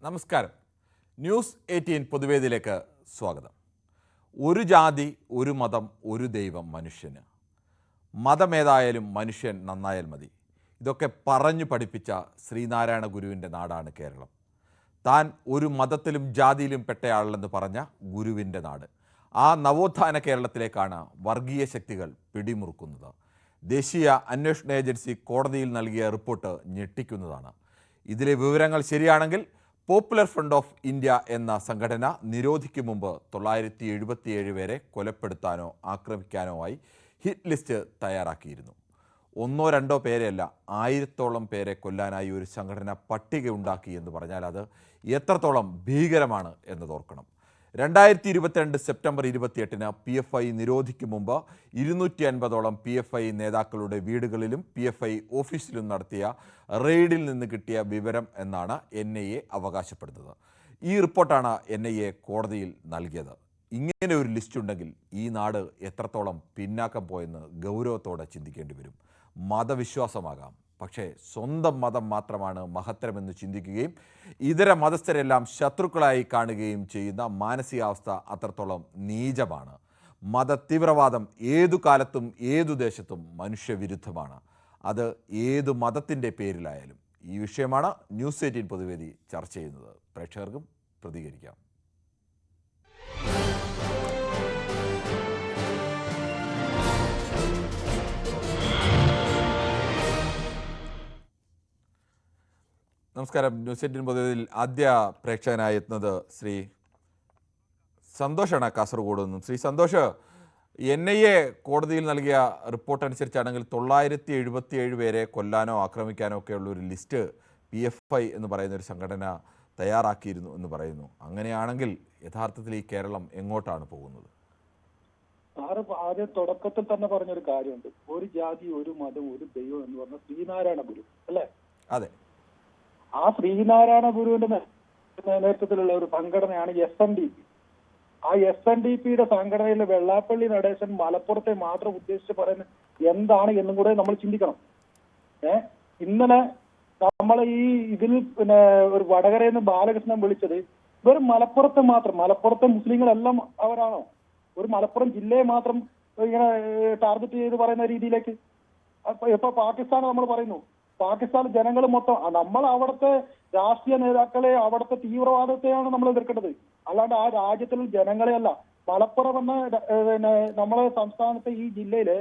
നമസ്കാരം. ന്യൂസ് 18 പൊതുവേദിയിലേക്ക് സ്വാഗതം. ഒരു ജാതി, ഒരു മതം, ഒരു ദൈവം മനുഷ്യന്. മതമേതായാലും മനുഷ്യൻ നന്നായാൽ മതി. ഇതൊക്കെ പറഞ്ഞു പഠിപ്പിച്ച ശ്രീനാരായണ ഗുരുവിൻ്റെ നാടാണ് കേരളം. താൻ ഒരു മതത്തിലും ജാതിയിലും പെട്ടയാളെന്ന് പറഞ്ഞ ഗുരുവിൻ്റെ നാട്. ആ നവോത്ഥാന കേരളത്തിലേക്കാണ് വർഗീയ ശക്തികൾ പിടിമുറുക്കുന്നത്. ദേശീയ അന്വേഷണ ഏജൻസി കോടതിയിൽ നൽകിയ റിപ്പോർട്ട് ഞെട്ടിക്കുന്നതാണ്. ഇതിലെ വിവരങ്ങൾ ശരിയാണെങ്കിൽ പോപ്പുലർ ഫ്രണ്ട് ഓഫ് ഇന്ത്യ എന്ന സംഘടന നിരോധിക്കും മുമ്പ് 977 പേരെ കൊലപ്പെടുത്താനോ ആക്രമിക്കാനോ ആയി ഹിറ്റ് ലിസ്റ്റ് തയ്യാറാക്കിയിരുന്നു. ഒന്നോ രണ്ടോ പേരെയല്ല, 1000-ഓളം പേരെ കൊല്ലാനായി ഒരു സംഘടന പട്ടിക ഉണ്ടാക്കി എന്ന് പറഞ്ഞാൽ അത് എത്രത്തോളം ഭീകരമാണ് എന്നതോർക്കണം. 2022 സെപ്റ്റംബർ 28-ന് PFI നിരോധിക്കും മുമ്പ് 250-ഓളം PFI നേതാക്കളുടെ വീടുകളിലും PFI ഓഫീസിലും നടത്തിയ റെയ്ഡിൽ നിന്ന് കിട്ടിയ വിവരം എന്നാണ് NIA അവകാശപ്പെടുന്നത്. ഈ റിപ്പോർട്ടാണ് NIA കോടതിയിൽ നൽകിയത്. ഇങ്ങനെ ഒരു ലിസ്റ്റ് ഉണ്ടെങ്കിൽ ഈ നാട് എത്രത്തോളം പിന്നാക്കം പോയെന്ന് ഗൗരവത്തോടെ ചിന്തിക്കേണ്ടി വരും. മതവിശ്വാസമാകാം, പക്ഷേ സ്വന്തം മതം മാത്രമാണ് മഹത്തരമെന്ന് ചിന്തിക്കുകയും ഇതര മതസ്ഥരെല്ലാം ശത്രുക്കളായി കാണുകയും ചെയ്യുന്ന മാനസികാവസ്ഥ അത്രത്തോളം നീചമാണ്. മത തീവ്രവാദം ഏതു കാലത്തും ഏതു ദേശത്തും മനുഷ്യവിരുദ്ധമാണ്. അത് ഏതു മതത്തിൻ്റെ പേരിലായാലും. ഈ വിഷയമാണ് ന്യൂസ് 18 പൊതുവേദി ചർച്ച ചെയ്യുന്നത്. പ്രേക്ഷകർക്കും പ്രതികരിക്കാം. നമസ്കാരം. ന്യൂസ് 18 പൊതുവേദിയിൽ ആദ്യ പ്രേക്ഷകനായി എത്തുന്നത് ശ്രീ സന്തോഷാണ്, കാസർഗോഡ് നിന്നും. ശ്രീ സന്തോഷ്, NIA കോടതിയിൽ നൽകിയ റിപ്പോർട്ട് അനുസരിച്ചാണെങ്കിൽ 977 പേരെ കൊല്ലാനോ ആക്രമിക്കാനോ ഒക്കെയുള്ള ഒരു ലിസ്റ്റ് PFI എന്ന് പറയുന്ന ഒരു സംഘടന തയ്യാറാക്കിയിരുന്നു എന്ന് പറയുന്നു. അങ്ങനെയാണെങ്കിൽ യഥാർത്ഥത്തിൽ ഈ കേരളം എങ്ങോട്ടാണ് പോകുന്നത്? ആദ്യം തുടക്കത്തിൽ തന്നെ പറഞ്ഞൊരു കാര്യമുണ്ട്, ഒരു ജാതി, ഒരു മതം, ഒരു ദൈവം എന്ന് പറഞ്ഞ ശ്രീനാരായണ ഗുരു അല്ലേ? അതെ. ആ ശ്രീനാരായണ ഗുരുവിന്റെ നേതൃത്വത്തിലുള്ള ഒരു സംഘടനയാണ് SNDP. ആ SNDPയുടെ സംഘടനയിലെ വെള്ളാപ്പള്ളി നടേശൻ മലപ്പുറത്തെ മാത്രം ഉദ്ദേശിച്ച് പറയുന്നത് എന്താണ് എന്നും കൂടെ നമ്മൾ ചിന്തിക്കണം. ഇന്നലെ നമ്മൾ ഈ ഇതിൽ പിന്നെ ഒരു വടകരയിൽ നിന്ന് ബാലകൃഷ്ണൻ വിളിച്ചത് വെറും മലപ്പുറത്തെ മാത്രം, മലപ്പുറത്തെ മുസ്ലിങ്ങളെല്ലാം അവരാണോ? ഒരു മലപ്പുറം ജില്ലയെ മാത്രം ഇങ്ങനെ ടാർഗറ്റ് ചെയ്ത് പറയുന്ന രീതിയിലേക്ക് ഇപ്പൊ പാകിസ്ഥാൻ നമ്മൾ പറയുന്നു. പാകിസ്ഥാൻ ജനങ്ങൾ മൊത്തം, നമ്മൾ അവിടുത്തെ രാഷ്ട്രീയ നേതാക്കളെ, അവിടുത്തെ തീവ്രവാദത്തെയാണ് നമ്മൾ എതിർക്കേണ്ടത്, അല്ലാണ്ട് ആ രാജ്യത്തിലെ ജനങ്ങളെയല്ല. മലപ്പുറം എന്ന പിന്നെ നമ്മളെ സംസ്ഥാനത്തെ ഈ ജില്ലയിലെ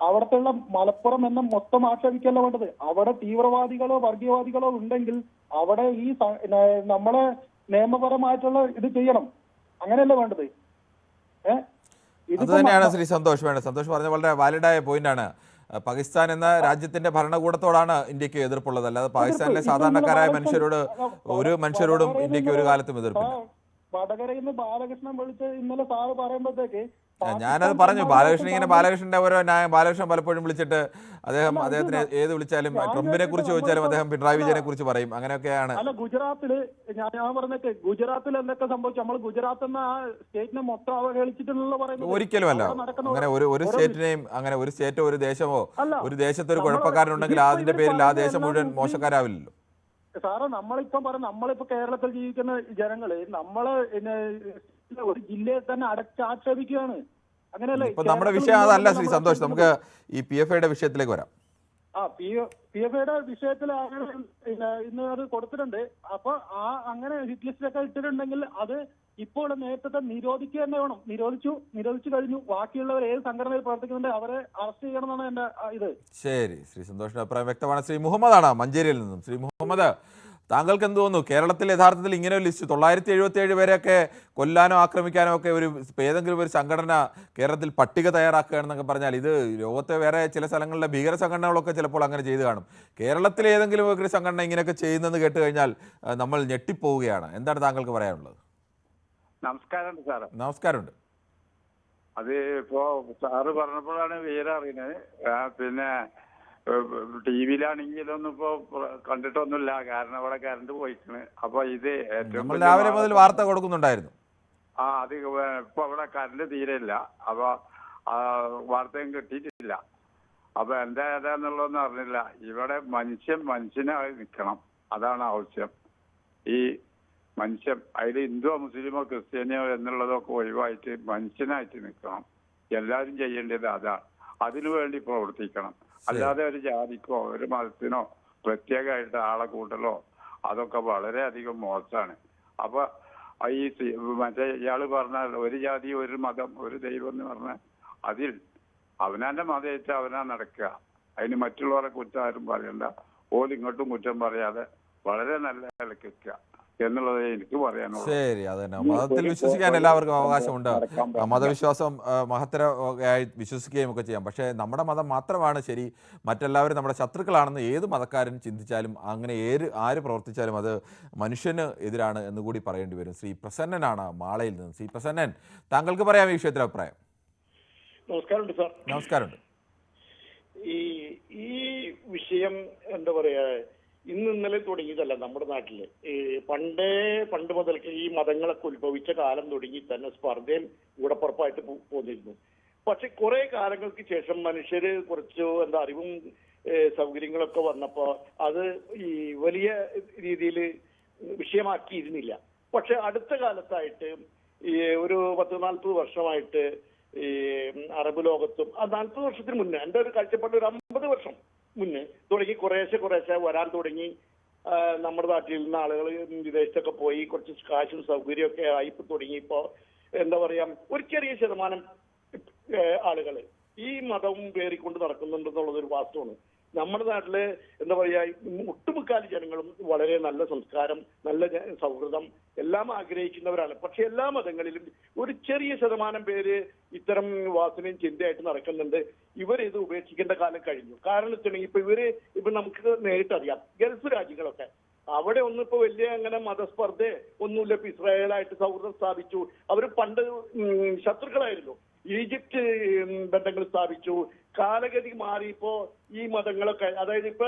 അവിടത്തെയുള്ള മലപ്പുറം എന്ന മൊത്തം ആക്ഷേപിക്കല്ല വേണ്ടത്. അവിടെ തീവ്രവാദികളോ വർഗീയവാദികളോ ഉണ്ടെങ്കിൽ അവിടെ ഈ നമ്മളെ നിയമപരമായിട്ടുള്ള ഇത് ചെയ്യണം. അങ്ങനെയല്ലേ വേണ്ടത്? ഇത് തന്നെയാണ് ശ്രീ സന്തോഷ് വേണ്ടത്. സന്തോഷ് പറഞ്ഞ വളരെ വാലിഡായ പോയിന്റാണ്. പാകിസ്ഥാൻ എന്ന രാജ്യത്തിന്റെ ഭരണകൂടത്തോടാണ് ഇന്ത്യക്ക് എതിർപ്പുള്ളത്, അല്ലാതെ പാകിസ്ഥാനിലെ സാധാരണക്കാരായ ഒരു മനുഷ്യരോടും ഇന്ത്യക്ക് ഒരു കാലത്തും എതിർപ്പില്ല. വടകരയിൽ നിന്ന് ബാലകൃഷ്ണൻ വിളിച്ച് ഇന്നലെ സാറ് പറയുമ്പോഴത്തേക്ക് ഞാനത് പറഞ്ഞു. ബാലകൃഷ്ണന്റെ ഓരോ ബാലകൃഷ്ണൻ പലപ്പോഴും വിളിച്ചിട്ട് അദ്ദേഹത്തിന് ഏത് വിളിച്ചാലും ട്രംപിനെ കുറിച്ച് ചോദിച്ചാലും അദ്ദേഹം പിണറായി വിജയനെ കുറിച്ച് പറയും. അങ്ങനെയൊക്കെയാണ്. അല്ല, ഗുജറാത്തില് ഞാൻ പറഞ്ഞിട്ട് ഗുജറാത്തിൽ എന്തൊക്കെ സംഭവിച്ചു? നമ്മൾ ഗുജറാത്ത് എന്ന ആ സ്റ്റേറ്റിനെ മൊത്തം അവഹേളിച്ചിട്ടുള്ള പറയുന്നത് ഒരിക്കലും അല്ല. അങ്ങനെ ഒരു സ്റ്റേറ്റിനെയും, അങ്ങനെ ഒരു സ്റ്റേറ്റോ ഒരു ദേശമോ, ഒരു ദേശത്ത് ഒരു കുഴപ്പക്കാരനുണ്ടെങ്കിൽ അതിന്റെ പേരിൽ ആ ദേശം മുഴുവൻ മോശക്കാരാവില്ലല്ലോ. സാറ് നമ്മളിപ്പം പറഞ്ഞ, നമ്മളിപ്പോ കേരളത്തിൽ ജീവിക്കുന്ന ജനങ്ങള് നമ്മള് ഒരു ജില്ലയെ തന്നെ അടച്ചാക്ഷേപിക്കുകയാണ്. അങ്ങനെയല്ലേ? ഇപ്പൊ നമ്മുടെ വിഷയം അതല്ല ശ്രീ സന്തോഷ്. നമുക്ക് ഈ PFIയുടെ വിഷയത്തിലേക്ക് വരാം. PFIയുടെ വിഷയത്തിൽ ഇന്ന് അത് കൊടുത്തിട്ടുണ്ട്. അപ്പൊ അങ്ങനെ ഹിറ്റ് ലിസ്റ്റിലൊക്കെ ഇട്ടിട്ടുണ്ടെങ്കിൽ അത് ഇപ്പോൾ നേരത്തെ നിരോധിക്കുക തന്നെ വേണം. നിരോധിച്ചു കഴിഞ്ഞു. ബാക്കിയുള്ളവർ ഏത് സംഘടനയിൽ പ്രവർത്തിക്കുന്നുണ്ട് അവരെ അറസ്റ്റ് ചെയ്യണമെന്നാണ് എന്റെ ഇത്. ശരി, ശ്രീ സന്തോഷിന്റെ അഭിപ്രായം വ്യക്തമാണ്. ശ്രീ മുഹമ്മദാണ് മഞ്ചേരിയിൽ നിന്നും. ശ്രീ മുഹമ്മദ്, താങ്കൾക്ക് എന്ത് തോന്നുന്നു? കേരളത്തിൽ യഥാർത്ഥത്തിൽ ഇങ്ങനെ ഒരു ലിസ്റ്റ് 977 പേരെയൊക്കെ കൊല്ലാനോ ആക്രമിക്കാനോ ഒക്കെ ഏതെങ്കിലും ഒരു സംഘടന കേരളത്തിൽ പട്ടിക തയ്യാറാക്കുകയാണെന്നൊക്കെ പറഞ്ഞാൽ ഇത് ലോകത്തെ വേറെ ചില സ്ഥലങ്ങളിലെ ഭീകര സംഘടനകളൊക്കെ ചിലപ്പോൾ അങ്ങനെ ചെയ്തു കാണും. കേരളത്തിലെ ഏതെങ്കിലും ഒരു സംഘടന ഇങ്ങനെയൊക്കെ ചെയ്യുന്നത് കേട്ട് കഴിഞ്ഞാൽ നമ്മൾ ഞെട്ടിപ്പോവുകയാണ്. എന്താണ് താങ്കൾക്ക് പറയാനുള്ളത്? നമസ്കാരം സാറ്. നമസ്കാരമുണ്ട്. അത് ഇപ്പോ സാറ് പറഞ്ഞപ്പോഴാണ് വിവരം അറിയുന്നത്. പിന്നെ TV-യിലാണെങ്കിലൊന്നും ഇപ്പൊ കണ്ടിട്ടൊന്നുമില്ല, കാരണം അവിടെ കറണ്ട് പോയിക്കണ്. അപ്പൊ ഇത് ഏറ്റവും രാവിലെ മുതൽ വാർത്ത കൊടുക്കുന്നുണ്ടായിരുന്നു. അത് ഇപ്പൊ അവിടെ കറണ്ട് തീരെ ഇല്ല. അപ്പൊ വാർത്തയും കിട്ടിയിട്ടില്ല. അപ്പൊ ഏതാന്നുള്ളതൊന്നും അറിഞ്ഞില്ല. ഇവിടെ മനുഷ്യനായി നിൽക്കണം, അതാണ് ആവശ്യം. ഈ മനുഷ്യൻ അതിൽ ഹിന്ദുവോ മുസ്ലിമോ ക്രിസ്ത്യാനിയോ എന്നുള്ളതൊക്കെ ഒഴിവായിട്ട് മനുഷ്യനായിട്ട് നിൽക്കണം. എല്ലാവരും ചെയ്യേണ്ടത് അതാണ്. അതിനുവേണ്ടി പ്രവർത്തിക്കണം. അല്ലാതെ ഒരു ജാതിക്കോ ഒരു മതത്തിനോ പ്രത്യേകമായിട്ട് ആളെ കൂട്ടലോ അതൊക്കെ വളരെയധികം മോശമാണ്. അപ്പൊ ഈ മറ്റേ ഇയാള് പറഞ്ഞ ഒരു ജാതി ഒരു മതം ഒരു ദൈവം എന്ന് പറഞ്ഞാൽ അതിൽ അവനാന്റെ മതമായിട്ട് അവനാ നടക്കുക. അതിന് മറ്റുള്ളവരെ കുറ്റം ആരും പറയണ്ട. ഇങ്ങോട്ടും കുറ്റം പറയാതെ വളരെ നല്ല നിലയ്ക്ക് വെക്കുക എന്നുള്ളത് എനിക്ക് പറയാനുള്ളൂ. ശരി, അതന്നെ. മതത്തിൽ വിശ്വസിക്കാൻ എല്ലാവർക്കും അവകാശമുണ്ട്. മതവിശ്വാസം മഹത്തരമായി വിശ്വസിക്കുകയും ഒക്കെ ചെയ്യാം. പക്ഷേ നമ്മുടെ മതം മാത്രമാണ് ശരി, മറ്റെല്ലാവരും നമ്മുടെ ശത്രുക്കളാണെന്ന് ഏത് മതക്കാരൻ ചിന്തിച്ചാലും അങ്ങനെ ആര് പ്രവർത്തിച്ചാലും അത് മനുഷ്യന് എതിരാണ് എന്ന് കൂടി പറയേണ്ടി വരും. ശ്രീ പ്രസന്നനാണ് മാളയിൽ നിന്ന്. ശ്രീ പ്രസന്നൻ, താങ്കൾക്ക് പറയാം ഈ വിഷയത്തിൽ അഭിപ്രായം. നമസ്കാരമുണ്ട് സാർ. നമസ്കാരമുണ്ട്. ഈ വിഷയം എന്താ പറയാ, ഇന്നലെ തുടങ്ങിയതല്ല നമ്മുടെ നാട്ടില്. പണ്ട് മുതൽക്ക് ഈ മതങ്ങളൊക്കെ ഉത്ഭവിച്ച കാലം തുടങ്ങി തന്നെ സ്പർദ്ധയും കൂടപ്പുറപ്പായിട്ട് പോന്നിരുന്നു. പക്ഷെ കുറെ കാലങ്ങൾക്ക് ശേഷം മനുഷ്യര് കുറച്ച് അറിവും സൗകര്യങ്ങളൊക്കെ വന്നപ്പോ അത് ഈ വലിയ രീതിയിൽ വിഷയമാക്കിയിരുന്നില്ല. പക്ഷെ അടുത്ത കാലത്തായിട്ട് ഈ ഒരു 10-40 വർഷമായിട്ട് ഈ അറബ് ലോകത്തും 40 വർഷത്തിന് മുന്നേ, എന്റെ ഒരു കാഴ്ചപ്പാട് ഒരു 50 വർഷം മുന്നേ തുടങ്ങി കുറേശ്ശെ വരാൻ തുടങ്ങി. നമ്മുടെ നാട്ടിൽ നിന്ന് ആളുകൾ വിദേശത്തൊക്കെ പോയി കുറച്ച് കാശും സൗകര്യമൊക്കെ ആയി തുടങ്ങിയപ്പോ എന്താ പറയാ, ഒരു ചെറിയ ശതമാനം ആളുകൾ ഈ മതവും പേറിക്കൊണ്ട് നടക്കുന്നുണ്ടെന്നുള്ളതൊരു വാസ്തവമാണ്. നമ്മുടെ നാട്ടില് എന്താ പറയാ, ഒട്ടുമുക്കാൽ ജനങ്ങളും വളരെ നല്ല സംസ്കാരം, നല്ല സൗഹൃദം എല്ലാം ആഗ്രഹിക്കുന്നവരാണ്. പക്ഷെ എല്ലാ മതങ്ങളിലും ഒരു ചെറിയ ശതമാനം പേര് ഇത്തരം വാസനയും ചിന്തയായിട്ട് നടക്കുന്നുണ്ട്. ഇവരിത് ഉപേക്ഷിക്കേണ്ട കാലം കഴിഞ്ഞു. കാരണം വെച്ചിട്ടുണ്ടെങ്കിൽ ഇപ്പൊ നമുക്ക് നേരിട്ടറിയാം, ഗൾഫ് രാജ്യങ്ങളൊക്കെ അവിടെ ഒന്നും ഇപ്പൊ വലിയ അങ്ങനെ മതസ്പർദ്ധ ഒന്നുമില്ല. ഇപ്പൊ ഇസ്രായേലായിട്ട് സൗഹൃദം സ്ഥാപിച്ചു. അവർ പണ്ട് ശത്രുക്കളായിരുന്നു. ഈജിപ്റ്റ് ബന്ധങ്ങൾ സ്ഥാപിച്ചു. കാലഗതി മാറിയപ്പോ ഈ മതങ്ങളൊക്കെ, അതായത് ഇപ്പൊ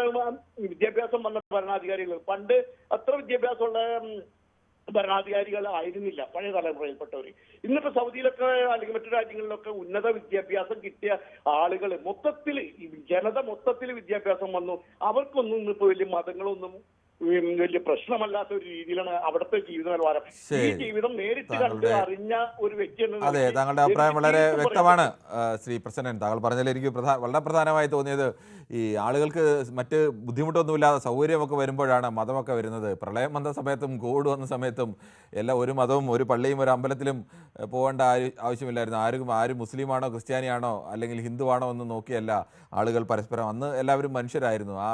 വിദ്യാഭ്യാസം വന്ന ഭരണാധികാരികൾ പണ്ട് അത്ര വിദ്യാഭ്യാസമുള്ള ഭരണാധികാരികൾ ആയിരുന്നില്ല പഴയ തലമുറയിൽപ്പെട്ടവർ. ഇന്നിപ്പോ സൗദിയിലൊക്കെ അല്ലെങ്കിൽ മറ്റു രാജ്യങ്ങളിലൊക്കെ ഉന്നത വിദ്യാഭ്യാസം കിട്ടിയ ആളുകൾ ജനത മൊത്തത്തിൽ വിദ്യാഭ്യാസം വന്നു. അവർക്കൊന്നും ഇന്നിപ്പോ വലിയ മതങ്ങളൊന്നും വലിയ പ്രശ്നമല്ലാത്ത ഒരു രീതിയിലാണ് അവിടുത്തെ ജീവിത നിലവാരം. ഈ ജീവിതം നേരിട്ട് കണ്ട് അറിഞ്ഞ ഒരു വ്യക്തി. അതെ, താങ്കളുടെ അഭിപ്രായം വളരെ വ്യക്തമാണ് ശ്രീ പ്രസന്നൻ. താങ്കൾ പറഞ്ഞതിൽ എനിക്ക് വളരെ പ്രധാനമായി തോന്നിയത് ഈ ആളുകൾക്ക് മറ്റ് ബുദ്ധിമുട്ടൊന്നുമില്ലാതെ സൗകര്യമൊക്കെ വരുമ്പോഴാണ് മതമൊക്കെ വരുന്നത്. പ്രളയം വന്ന സമയത്തും കോവിഡ് വന്ന സമയത്തും എല്ലാം ഒരു മതവും ഒരു പള്ളിയും ഒരു അമ്പലത്തിലും പോകേണ്ട ആവശ്യമില്ലായിരുന്നു. ആരും മുസ്ലിമാണോ ക്രിസ്ത്യാനിയാണോ അല്ലെങ്കിൽ ഹിന്ദുവാണോ എന്ന് നോക്കിയല്ല ആളുകൾ പരസ്പരം. അന്ന് എല്ലാവരും മനുഷ്യരായിരുന്നു. ആ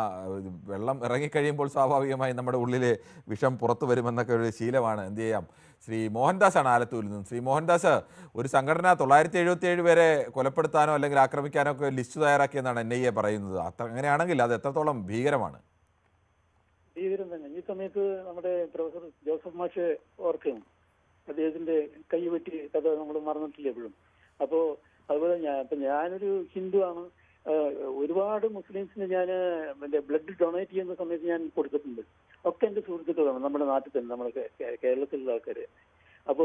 വെള്ളം ഇറങ്ങിക്കഴിയുമ്പോൾ സ്വാഭാവികമായി നമ്മുടെ ഉള്ളിലെ വിഷം പുറത്തു വരുമെന്നൊക്കെ ഒരു ശീലമാണ്. എന്ത് ചെയ്യാം. ശ്രീ മോഹൻദാസാണ് ആലത്തൂരിൽ നിന്ന്. ശ്രീ മോഹൻദാസ്, ഒരു സംഘടന 977 പേരെ കൊലപ്പെടുത്താനോ അല്ലെങ്കിൽ ആക്രമിക്കാനോ ഒക്കെ ലിസ്റ്റ് തയ്യാറാക്കിയെന്നാണ് NIA പറയുന്നത്. അങ്ങനെയാണെങ്കിൽ അത് എത്രത്തോളം ഭീകരമാണ്? ഭീകരം തന്നെ. ഈ സമയത്ത് നമ്മുടെ പ്രൊഫസർ ജോസഫ് മാഷ് ഓർക്കണം, അദ്ദേഹത്തിന്റെ കൈവെട്ടി കഥ നമ്മൾ മറന്നിട്ടില്ല എപ്പോഴും. അപ്പോ അതുപോലെ ഞാനൊരു ഹിന്ദു ആണ്. ഒരുപാട് മുസ്ലിംസിന് ഞാൻ ബ്ലഡ് ഡൊണേറ്റ് ചെയ്യുന്ന സമയത്ത് ഞാൻ കൊടുത്തിട്ടുണ്ട്. ഒക്കെ എന്റെ സുഹൃത്തുക്കളാണ് നമ്മുടെ നാട്ടിൽ തന്നെ, നമ്മുടെ കേരളത്തിലുള്ള ആൾക്കാര്. അപ്പോ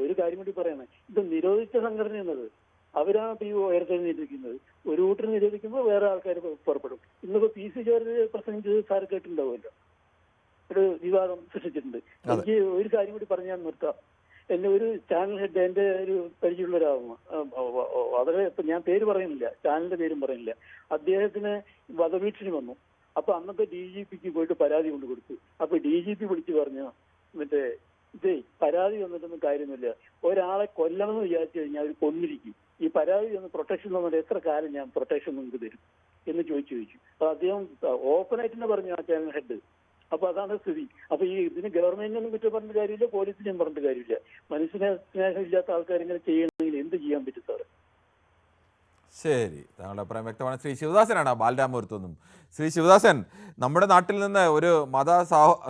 ഒരു കാര്യം കൂടി പറയണേ, ഇത് നിരോധിച്ച സംഘടന എന്നത് അവരാണ് ഈ ഉയർത്തെഴുന്നേറ്റിരിക്കുന്നത്. ഒരു കൂട്ടർ നിരോധിക്കുമ്പോൾ വേറെ ആൾക്കാർ പുറപ്പെടും. ഇന്നിപ്പോ PC ജോർജ് പ്രസംഗിച്ചത് സാർ കേട്ടിട്ടുണ്ടാവുമല്ലോ, ഒരു വിവാദം സൃഷ്ടിച്ചിട്ടുണ്ട്. എനിക്ക് ഒരു കാര്യം കൂടി പറഞ്ഞ് ഞാൻ നിർത്താം. എന്നെ ഒരു ചാനൽ ഹെഡ്, എന്റെ ഒരു പരിചയമുള്ള ഒരാളാണ്, വളരെ ഞാൻ പേര് പറയുന്നില്ല, ചാനലിന്റെ പേരും പറയുന്നില്ല. അദ്ദേഹത്തിന് വധഭീഷണി വന്നു. അപ്പൊ അന്നത്തെ DGPക്ക് പോയിട്ട് പരാതി കൊണ്ട് കൊടുത്തു. അപ്പൊ DGP വിളിച്ചു പറഞ്ഞു, പരാതി വന്നിട്ടൊന്നും കാര്യമൊന്നുമില്ല, ഒരാളെ കൊല്ലണമെന്ന് വിചാരിച്ചു കഴിഞ്ഞാൽ അവർ കൊന്നിരിക്കും. ഈ പരാതി ഒന്ന് പ്രൊട്ടക്ഷൻ തന്നിട്ട് എത്ര കാലം ഞാൻ പ്രൊട്ടക്ഷൻ നിങ്ങൾക്ക് തരും എന്ന് ചോദിച്ചു. അപ്പൊ അദ്ദേഹം ഓപ്പണായിട്ട് തന്നെ പറഞ്ഞു ആ ചാനൽ ഹെഡ്. അപ്പൊ അതാണ് സ്ഥിതി. അപ്പൊ ഇതിന് ഗവൺമെന്റിനൊന്നും കുറ്റം പറഞ്ഞ കാര്യമില്ല, പോലീസിനും പറഞ്ഞിട്ട് കാര്യമില്ല. മനുഷ്യനെ സ്നേഹമില്ലാത്ത ആൾക്കാർ ഇങ്ങനെ ചെയ്യണമെങ്കിൽ എന്ത് ചെയ്യാൻ പറ്റും സാറ്? ശരി, താങ്കളുടെ അഭിപ്രായം വ്യക്തമാണ്. ശ്രീ ശിവദാസനാണ് ബാലരാമപുരത്തു നിന്നും. ശ്രീ ശിവദാസൻ, നമ്മുടെ നാട്ടിൽ നിന്ന് ഒരു മത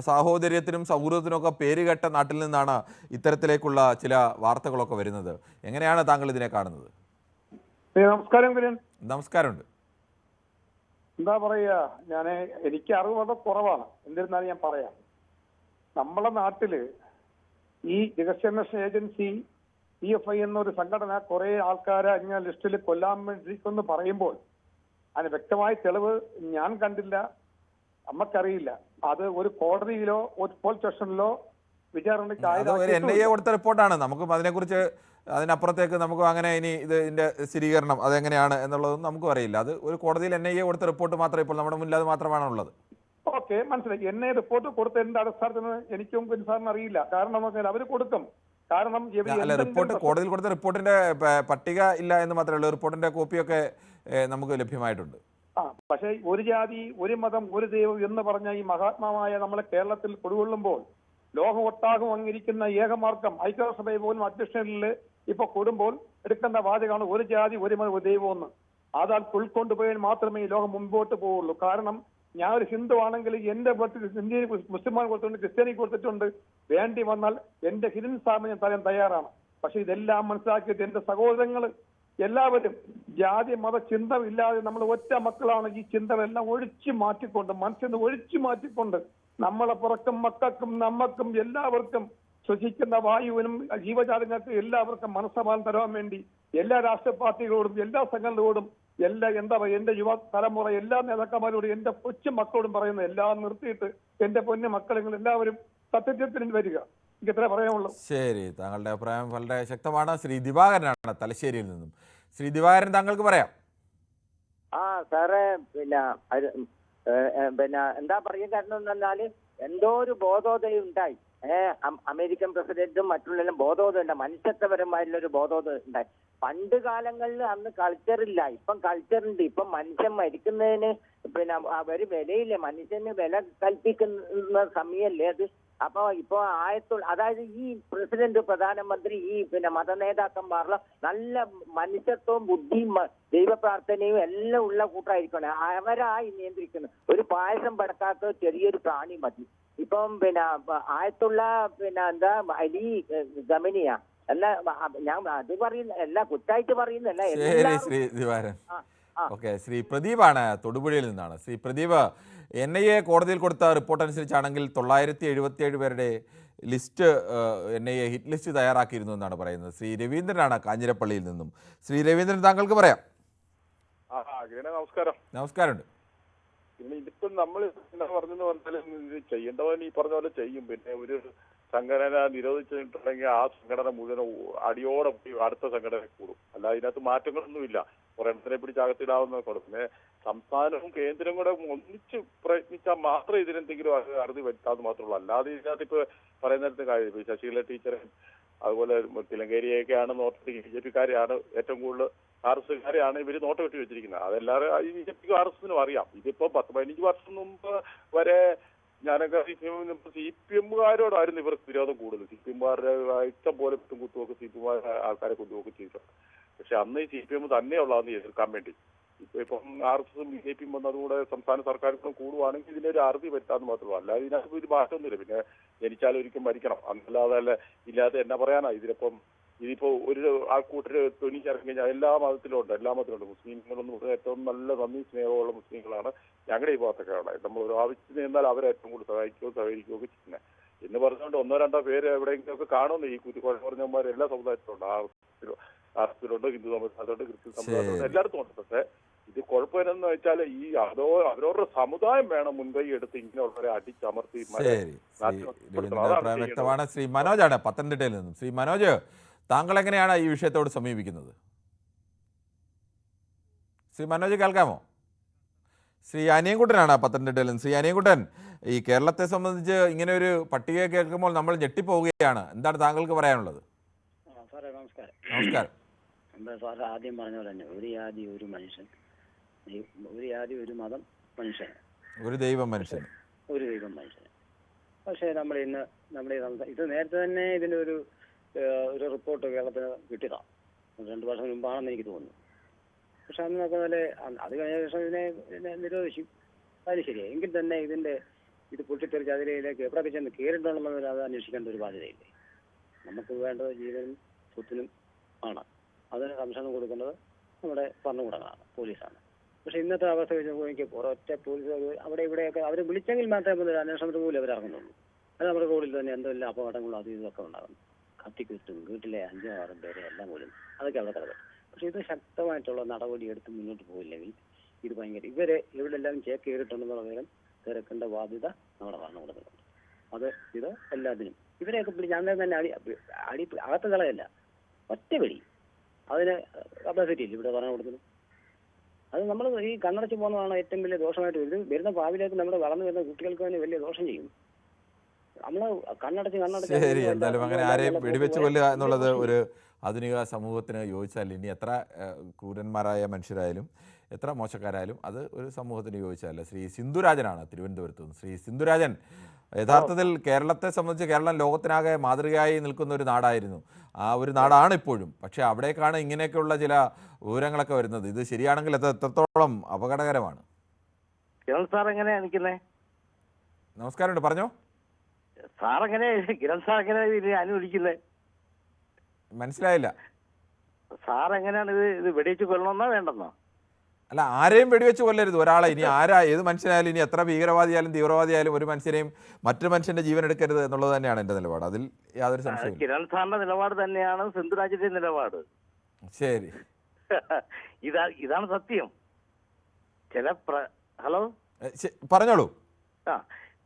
സാഹോദര്യത്തിനും സൗഹൃദത്തിനും ഒക്കെ പേരുകെട്ട നാട്ടിൽ നിന്നാണ് ഇത്തരത്തിലേക്കുള്ള ചില വാർത്തകളൊക്കെ വരുന്നത്. എങ്ങനെയാണ് താങ്കൾ ഇതിനെ കാണുന്നത്? നമസ്കാരം കുര്യൻ. നമസ്കാരമുണ്ട്. എന്താ പറയാ, എനിക്ക് അറിവ് വളരെ കുറവാണ്. എന്നിരുന്നാലും ഞാൻ പറയാം. നമ്മളെ നാട്ടില് ഈ രഹസ്യാന്വേഷണ ഏജൻസി PFI എന്നൊരു സംഘടന കുറെ ആൾക്കാരെ ഇങ്ങനെ ലിസ്റ്റിൽ കൊല്ലാൻ വേണ്ടിയിരിക്കുമെന്ന് പറയുമ്പോൾ അതിന് വ്യക്തമായ തെളിവ് ഞാൻ കണ്ടില്ല, നമ്മക്കറിയില്ല. അത് ഒരു കോടതിയിലോ ഒരു പോലീസ് സ്റ്റേഷനിലോ വിചാരണയ്ക്ക് അത് ഒരു NIA കൊടുത്ത റിപ്പോർട്ടാണ്. നമുക്കും അതിനെക്കുറിച്ച് അതിനപ്പുറത്തേക്ക് നമുക്കും അങ്ങനെ ഇനി ഇതിൻ്റെ സ്ഥിരീകരണം അതെങ്ങനെയാണ് എന്നുള്ളതൊന്നും നമുക്കും അറിയില്ല. അത് ഒരു കോടതിയിൽ NIA കൊടുത്ത റിപ്പോർട്ട് മാത്രമേ ഇപ്പോൾ നമ്മുടെ മുന്നിൽ അത് മാത്രമാണ് ഉള്ളത്. ഓക്കെ, മനസ്സിലായി. NIA റിപ്പോർട്ട് കൊടുത്തതിന്റെ അടിസ്ഥാനത്തിന് എനിക്കും സാറിന് അറിയില്ല. കാരണം അവർ കൊടുക്കും. കാരണം അല്ല, റിപ്പോർട്ട് കോടതിയിൽ കൊടുത്ത റിപ്പോർട്ടിന്റെ പട്ടിക ഇല്ല എന്ന് മാത്രമേ ഉള്ളൂ. റിപ്പോർട്ടിന്റെ കോപ്പിയൊക്കെ നമുക്ക് ലഭ്യമായിട്ടുണ്ട്. പക്ഷേ ഒരു ജാതി ഒരു മതം ഒരു ദൈവം എന്ന് പറഞ്ഞ ഈ മഹാത്മാവായ നമ്മളെ കേരളത്തിൽ കൊടുകൊള്ളുമ്പോൾ ലോകം ഒട്ടാകും അംഗീകരിക്കുന്ന ഏകമാർഗം ഐക്യരാഷ്ട്രസഭ പോലും അധ്യക്ഷനിൽ ഇപ്പൊ കൂടുമ്പോൾ എടുക്കേണ്ട വാചകമാണ് ഒരു ജാതി ഒരു മതം ഒരു ദൈവം എന്ന്. അതാൽ ഉൾക്കൊണ്ടുപോയാൽ മാത്രമേ ഈ ലോകം മുമ്പോട്ട് പോവുള്ളൂ. കാരണം ഞാൻ ഒരു ഹിന്ദു ആണെങ്കിൽ എന്റെ ഇന്ത്യയിൽ മുസ്ലിമാൻ കൊടുത്തിട്ടുണ്ട്, ക്രിസ്ത്യാനി കൊടുത്തിട്ടുണ്ട്. വേണ്ടി വന്നാൽ എന്റെ ഹിന്ദു സ്ഥാപനം ഞാൻ തരാൻ തയ്യാറാണ്. പക്ഷെ ഇതെല്ലാം മനസ്സിലാക്കിയിട്ട് എന്റെ സഹോദരങ്ങൾ എല്ലാവരും ജാതി മത ചിന്ത ഇല്ലാതെ നമ്മൾ ഒറ്റ മക്കളാണ്. ഈ ചിന്തകളെല്ലാം ഒഴിച്ചു മാറ്റിക്കൊണ്ട് മനസ്സിൽ ഒഴിച്ചു മാറ്റിക്കൊണ്ട് നമ്മളെ പുറക്കും മക്കൾക്കും നമ്മക്കും എല്ലാവർക്കും ശ്വസിക്കുന്ന വായുവിനും ജീവജാലങ്ങൾക്കും എല്ലാവർക്കും മനസ്സമാനം തരാൻ വേണ്ടി എല്ലാ രാഷ്ട്രീയ പാർട്ടികളോടും എല്ലാ സംഘടനകളോടും എന്റെ യുവ തലമുറ എല്ലാ നേതാക്കന്മാരോടും എന്റെ കൊച്ചു മക്കളോടും പറയുന്നത് എല്ലാം നിർത്തിയിട്ട് എന്റെ പൊന്നു മക്കളെങ്കിൽ എല്ലാവരും സത്യത്തിന് വരിക. എനിക്ക് ഇത്ര പറയാനുള്ളൂ. ശരി, താങ്കളുടെ അഭിപ്രായം വളരെ ശക്തമാണ്. ശ്രീ ദിവാകരനാണ് തലശ്ശേരിയിൽ നിന്നും. ശ്രീ ദിവാകരൻ, താങ്കൾക്ക് പറയാം. സാറേ, പിന്നെ എന്താ പറയുക, കാരണം പറഞ്ഞാല് എന്തോ ഒരു ബോധോദയം ഉണ്ടായി. അമേരിക്കൻ പ്രസിഡന്റും മറ്റുള്ള ബോധോദയം ഉണ്ടായി, മനുഷ്യത്വപരമായിട്ടുള്ള ഒരു ബോധോദയം ഉണ്ടായി. പണ്ട് കാലങ്ങളിൽ അന്ന് കൾച്ചറില്ല, ഇപ്പം കൾച്ചറുണ്ട്. ഇപ്പം മനുഷ്യൻ മരിക്കുന്നതിന് ഒരു വിലയില്ലേ, മനുഷ്യന് വില കൽപ്പിക്കുന്ന സമയമല്ലേ അത്. അപ്പൊ ഇപ്പൊ അതായത് ഈ പ്രസിഡന്റ് പ്രധാനമന്ത്രി ഈ മതനേതാക്കന്മാരുടെ നല്ല മനുഷ്യത്വവും ബുദ്ധിയും ദൈവപ്രാർത്ഥനയും എല്ലാം ഉള്ള കൂട്ടമായിരിക്കണം. അവരായി നിയന്ത്രിക്കുന്നത്. ഒരു പായസം പടക്കാത്ത ചെറിയൊരു പ്രാണി മതി. ഇപ്പം ആയത്തുള്ള എന്താ അലി ഗമനിയ അല്ല, ഞാൻ അത് പറയുന്ന എല്ലാ കുറ്റായിട്ട് പറയുന്നല്ല. ശ്രീ ദിവാകരൻ, ഓക്കെ. ശ്രീ പ്രദീപാണ് തൊടുപുഴയിൽ നിന്നാണ്. ശ്രീ പ്രദീപ്, NIA കോടതിയിൽ കൊടുത്ത റിപ്പോർട്ട് അനുസരിച്ചാണെങ്കിൽ 977 പേരുടെ ലിസ്റ്റ് NIA ഹിറ്റ് ലിസ്റ്റ് തയ്യാറാക്കിയിരുന്നു എന്നാണ് പറയുന്നത്. ശ്രീ രവീന്ദ്രനാണ് കാഞ്ഞിരപ്പള്ളിയിൽ നിന്നും. ശ്രീ രവീന്ദ്രൻ, താങ്കൾക്ക് പറയാം. നമസ്കാരം. നമസ്കാരമുണ്ട്. പിന്നെ ഇതിപ്പം നമ്മൾ എന്താ പറഞ്ഞെന്ന് പറഞ്ഞാലും ഇത് ചെയ്യേണ്ടവൻ ഈ പറഞ്ഞ പോലെ ചെയ്യും. പിന്നെ ഒരു സംഘടന നിരോധിച്ചിട്ടുണ്ടെങ്കിൽ ആ സംഘടന മുഴുവൻ അടിയോടെ അടുത്ത സംഘടന കൂടും. അല്ല, അതിനകത്ത് മാറ്റങ്ങളൊന്നുമില്ല. ഒരെണ്ണത്തിനെ പിടിച്ചകത്തിടാവുന്നതൊക്കെ. പിന്നെ സംസ്ഥാനവും കേന്ദ്രവും കൂടെ ഒന്നിച്ച് പ്രയത്നിച്ചാൽ മാത്രമേ ഇതിനെന്തെങ്കിലും അറുതി വരുത്താന്ന് മാത്രമേ ഉള്ളൂ. അല്ലാതെ ഇതിനകത്ത് ഇപ്പൊ പറയുന്നിടത്ത് കാര്യം ഇപ്പൊ ശശീല ടീച്ചറെ അതുപോലെ തിലങ്കേരിയൊക്കെയാണ് BJP-ക്കാരെയാണ് ഏറ്റവും കൂടുതൽ RSകാരെയാണ് ഇവര് നോട്ട് കെട്ടി വെച്ചിരിക്കുന്നത്. അതെല്ലാവരും ഈ BJPക്കും RSനും അറിയാം. ഇതിപ്പോ 10-15 വർഷം മുമ്പ് വരെ ഞാനൊക്കെ CPM-കാരോടായിരുന്നു ഇവർക്ക് വിരോധം കൂടുതൽ. CPM-കാരുടെ ഇഷ്ടം പോലെ കുത്തുവൊക്കെ CPM ആൾക്കാരെ കുത്തുവൊക്കെ ചെയ്തിട്ടുണ്ട്. പക്ഷെ അന്ന് ഈ CPM തന്നെയുള്ളതെന്ന് എതിർക്കാൻ വേണ്ടി. ഇപ്പം RSസും BJPയും വന്നതുകൂടെ സംസ്ഥാന സർക്കാരുകളും കൂടുവാണെങ്കിൽ ഇതിനൊരു അറുതി വരുത്താന്ന് മാത്രമേ. അല്ലാതെ ഇതിനകത്ത് ഒരു മാറ്റമൊന്നുമില്ല. പിന്നെ ജനിച്ചാലൊരിക്കലും മരിക്കണം അന്നല്ലാതെ അല്ല ഇല്ലാതെ എന്നാ പറയാനാ. ഇതിപ്പോ ഒരു ആൾക്കൂട്ടര് തുണിച്ചിറങ്ങി കഴിഞ്ഞാൽ എല്ലാ മതത്തിലും ഉണ്ട്. മുസ്ലിങ്ങളൊന്നും ഏറ്റവും നല്ല നന്ദി സ്നേഹമുള്ള മുസ്ലിങ്ങളാണ് ഞങ്ങളുടെ ഈ ഭാഗത്തൊക്കെ ഉള്ളത്. നമ്മൾ ഒരു ആവശ്യത്തിന് നിന്നാൽ അവരെ ഏറ്റവും കൂടുതൽ സഹായിക്കുകയോ ഒക്കെ ചെയ്യുന്നത് എന്ന് പറഞ്ഞുകൊണ്ട് 1-2 പേര് എവിടെയെങ്കിലും ഒക്കെ കാണുന്നു. ഈ പറഞ്ഞവന്മാർ എല്ലാ സമുദായത്തിലുണ്ട്. ആർത്തിലുണ്ട്, ഹിന്ദു സമുദായത്തിലുണ്ട്, ക്രിസ്ത്യൻ സമുദായത്തിലുണ്ട്, എല്ലായിടത്തും ഉണ്ട്. പക്ഷെ ഇത് കുഴപ്പമെന്ന് വെച്ചാൽ ഈ അവരവരുടെ സമുദായം വേണം മുൻകൈ എടുത്ത് ഇങ്ങനെയുള്ളവരെ അടിച്ചമർത്തി. വ്യക്തമാണ്. ശ്രീ മനോജാണ് പത്തനംതിട്ടയിൽ നിന്നും. ശ്രീ മനോജ്, താങ്കൾ എങ്ങനെയാണ് ഈ വിഷയത്തോട് സമീപിക്കുന്നത്? ശ്രീ മനോജ്, കേൾക്കാമോ? ശ്രീ അനിയൻകുട്ടനാണ് പത്തനംതിട്ടയിൽ നിന്ന്. ശ്രീ അനിയൻകുട്ടൻ, ഈ കേരളത്തെ സംബന്ധിച്ച് ഇങ്ങനെ ഒരു പട്ടിക കേൾക്കുമ്പോൾ നമ്മൾ ഞെട്ടിപ്പോവുകയാണ്. എന്താണ് താങ്കൾക്ക് പറയാനുള്ളത്? നമസ്കാരം. നമസ്കാരം. എന്താ സാറ് ആദ്യം പറഞ്ഞ പോലെ തന്നെ ഒരു ജാതി ഒരു മനുഷ്യൻ, ഒരു ജാതി ഒരു മതം മനുഷ്യൻ, ഒരു ദൈവം മനുഷ്യൻ, ഒരു ദൈവം മനുഷ്യൻ. പക്ഷേ നമ്മൾ ഇന്ന് നമ്മുടെ ഇത് നേരത്തെ തന്നെ ഇതിൻ്റെ ഒരു റിപ്പോർട്ട് കേരളത്തിന് കിട്ടിയതാണ്. 2 വർഷം മുമ്പാണെന്ന് എനിക്ക് തോന്നുന്നു. പക്ഷെ അന്ന് നോക്കുന്നതിൽ അത് കഴിഞ്ഞ ശേഷം ഇതിനെ നിരോധിച്ചു. അത് ശരിയായി. എങ്കിൽ തന്നെ ഇത് പൊട്ടിത്തെറിച്ച് അതിലേക്ക് എവിടെയൊക്കെ ചെന്ന് കയറിയിട്ടുണ്ടെന്നത് അത് അന്വേഷിക്കേണ്ട ഒരു ബാധ്യതയില്ലേ? നമുക്ക് വേണ്ടത് ജീവനും സ്വത്തിനും ആണ്. അതിന് സംരക്ഷണം കൊടുക്കേണ്ടത് നമ്മുടെ ഭരണകൂടങ്ങളാണ്, പോലീസാണ്. പക്ഷെ ഇന്നത്തെ അവസ്ഥ വെച്ച് നോക്കി ഒരൊറ്റ പോലീസ് അവിടെ ഇവിടെയൊക്കെ അവർ വിളിച്ചെങ്കിൽ മാത്രമേ അന്വേഷണത്തിന് പോലും അവർ ഇറങ്ങുന്നുള്ളൂ. അത് നമ്മുടെ റോഡിൽ തന്നെ എന്തെല്ലാം അപകടങ്ങളും അതും ഇതൊക്കെ ഉണ്ടാകുന്നു. കത്തിക്കുത്തും വീട്ടിലെ 5-6 പേരെ എല്ലാം പോലും അതൊക്കെ അവിടെ കിടക്കും. പക്ഷെ ഇത് ശക്തമായിട്ടുള്ള നടപടി എടുത്ത് മുന്നോട്ട് പോയില്ലെങ്കിൽ ഇത് ഭയങ്കര ഇവരെ ഇവിടെ എല്ലാം ചേക്ക് ചെയ്തിട്ടുണ്ടെന്നുള്ള വിവരം തിരക്കേണ്ട ബാധ്യത നമ്മുടെ ഭരണകൂടത്തിലുണ്ട്. അത് ഇത് എല്ലാത്തിനും ഇവരെയൊക്കെ പിടിച്ച് അന്നേരം തന്നെ അടി അകത്ത് കളയല്ല, ഒറ്റ വെടി. അതിന് കപ്പാസിറ്റി ഇല്ല ഇവിടെ പറഞ്ഞു കൊടുക്കുന്നത്. അത് നമ്മൾ ഈ കണ്ണടച്ച് പോകുന്നതാണ് ഏറ്റവും വലിയ ദോഷമായിട്ട് വരുന്ന ഭാവിയിലേക്ക് നമ്മുടെ വളർന്നു വരുന്ന കുട്ടികൾക്ക് തന്നെ വലിയ ദോഷം ചെയ്യും. നമ്മള് ശരി, എന്തായാലും അങ്ങനെ ആരെയും വെടിവെച്ച് കൊല്ലുക എന്നുള്ളത് ഒരു ആധുനിക സമൂഹത്തിന് യോജിച്ചാൽ ഇനി എത്ര ക്രൂരന്മാരായ മനുഷ്യരായാലും എത്ര മോശക്കാരായാലും അത് ഒരു സമൂഹത്തിന് യോജിച്ചതല്ല. ശ്രീ സിന്ധുരാജനാണ് തിരുവനന്തപുരത്ത് നിന്ന്. ശ്രീ സിന്ധുരാജൻ, യഥാർത്ഥത്തിൽ കേരളത്തെ സംബന്ധിച്ച് കേരളം ലോകത്തിനാകെ മാതൃകയായി നിൽക്കുന്ന ഒരു നാടായിരുന്നു, ആ ഒരു നാടാണ് ഇപ്പോഴും. പക്ഷേ അവിടേക്കാണ് ഇങ്ങനെയൊക്കെയുള്ള ചില വിവരങ്ങളൊക്കെ വരുന്നത്. ഇത് ശരിയാണെങ്കിൽ അത് എത്രത്തോളം അപകടകരമാണ്? കിരൺ സാർ എങ്ങനെയാ നിൽക്കുന്നത്? നമസ്കാരമുണ്ട്, പറഞ്ഞോ. സാർ എങ്ങനെ കിരൺ സാർ എങ്ങനെയാണ് ഇത് അനുവദിക്കുന്നത്? മനസ്സിലായില്ല. സാർ എങ്ങനെയാണ് ഇത് വെടിവെച്ച് കൊല്ലണമെന്നോ വേണ്ടെന്നോ? അല്ല, ആരെയും വെടിവെച്ച് കൊല്ലരുത് ഒരാളെ. ഇനി ഏത് മനുഷ്യനായാലും, ഇനി എത്ര ഭീകരവാദിയായാലും തീവ്രവാദിയായാലും ഒരു മനുഷ്യനെയും മറ്റൊരു മനുഷ്യന്റെ ജീവൻ എടുക്കരുത് എന്നുള്ളത് തന്നെയാണ് എൻ്റെ നിലപാട്. അതിൽ യാതൊരു സംശയവും. കിരൺ സാറിന്റെ നിലപാട് തന്നെയാണ് സിന്ധുരാജിന്റെ നിലപാട്. ശരി, ഇതാണ് സത്യം. ഹലോ, പറഞ്ഞോളൂ.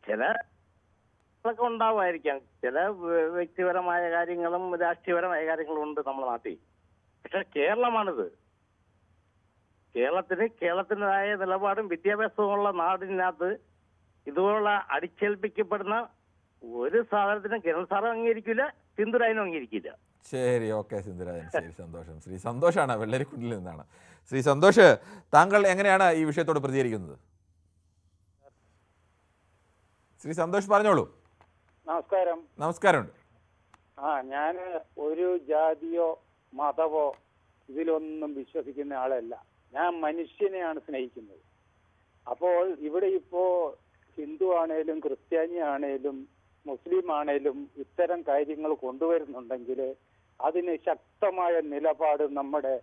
ചില ഉണ്ടാവുമായിരിക്കാം, ചില വ്യക്തിപരമായ കാര്യങ്ങളും രാഷ്ട്രീയപരമായ കാര്യങ്ങളും ഉണ്ട് നമ്മുടെ നാട്ടിൽ. പക്ഷെ കേരളമാണിത്. കേരളത്തിൻ്റെതായ നിലപാടും വിദ്യാഭ്യാസവുമുള്ള നാടിനകത്ത് ഇതുപോലുള്ള അടിച്ചേൽപ്പിക്കപ്പെടുന്ന ഒരു സാധനത്തിനും കിരൺ സാറും അംഗീകരിക്കില്ല, സിന്ധുരാജനും അംഗീകരിക്കില്ല. ശരി, ഓക്കെ സിന്ധുരാജൻ, ശരി, സന്തോഷം. ശ്രീ സന്തോഷാണ് വെള്ളരിക്കുണ്ടിൽ നിന്നാണ്. ശ്രീ സന്തോഷ്, താങ്കൾ എങ്ങനെയാണ് ഈ വിഷയത്തോട് പ്രതികരിക്കുന്നത്? ശ്രീ സന്തോഷ് പറഞ്ഞോളൂ. നമസ്കാരം. നമസ്കാരമുണ്ട്. ഞാൻ ഒരു ജാതിയോ മതമോ ഇതിലൊന്നും വിശ്വസിക്കുന്ന ആളല്ല. ഞാൻ മനുഷ്യനെയാണ് സ്നേഹിക്കുന്നത്. അപ്പോൾ ഇവിടെ ഇപ്പോ ഹിന്ദു ആണേലും ക്രിസ്ത്യാനി ആണേലും മുസ്ലിം ആണേലും ഇത്തരം കാര്യങ്ങൾ കൊണ്ടുവരുന്നുണ്ടെങ്കിൽ അതിന് ശക്തമായ നിലപാട് നമ്മുടെ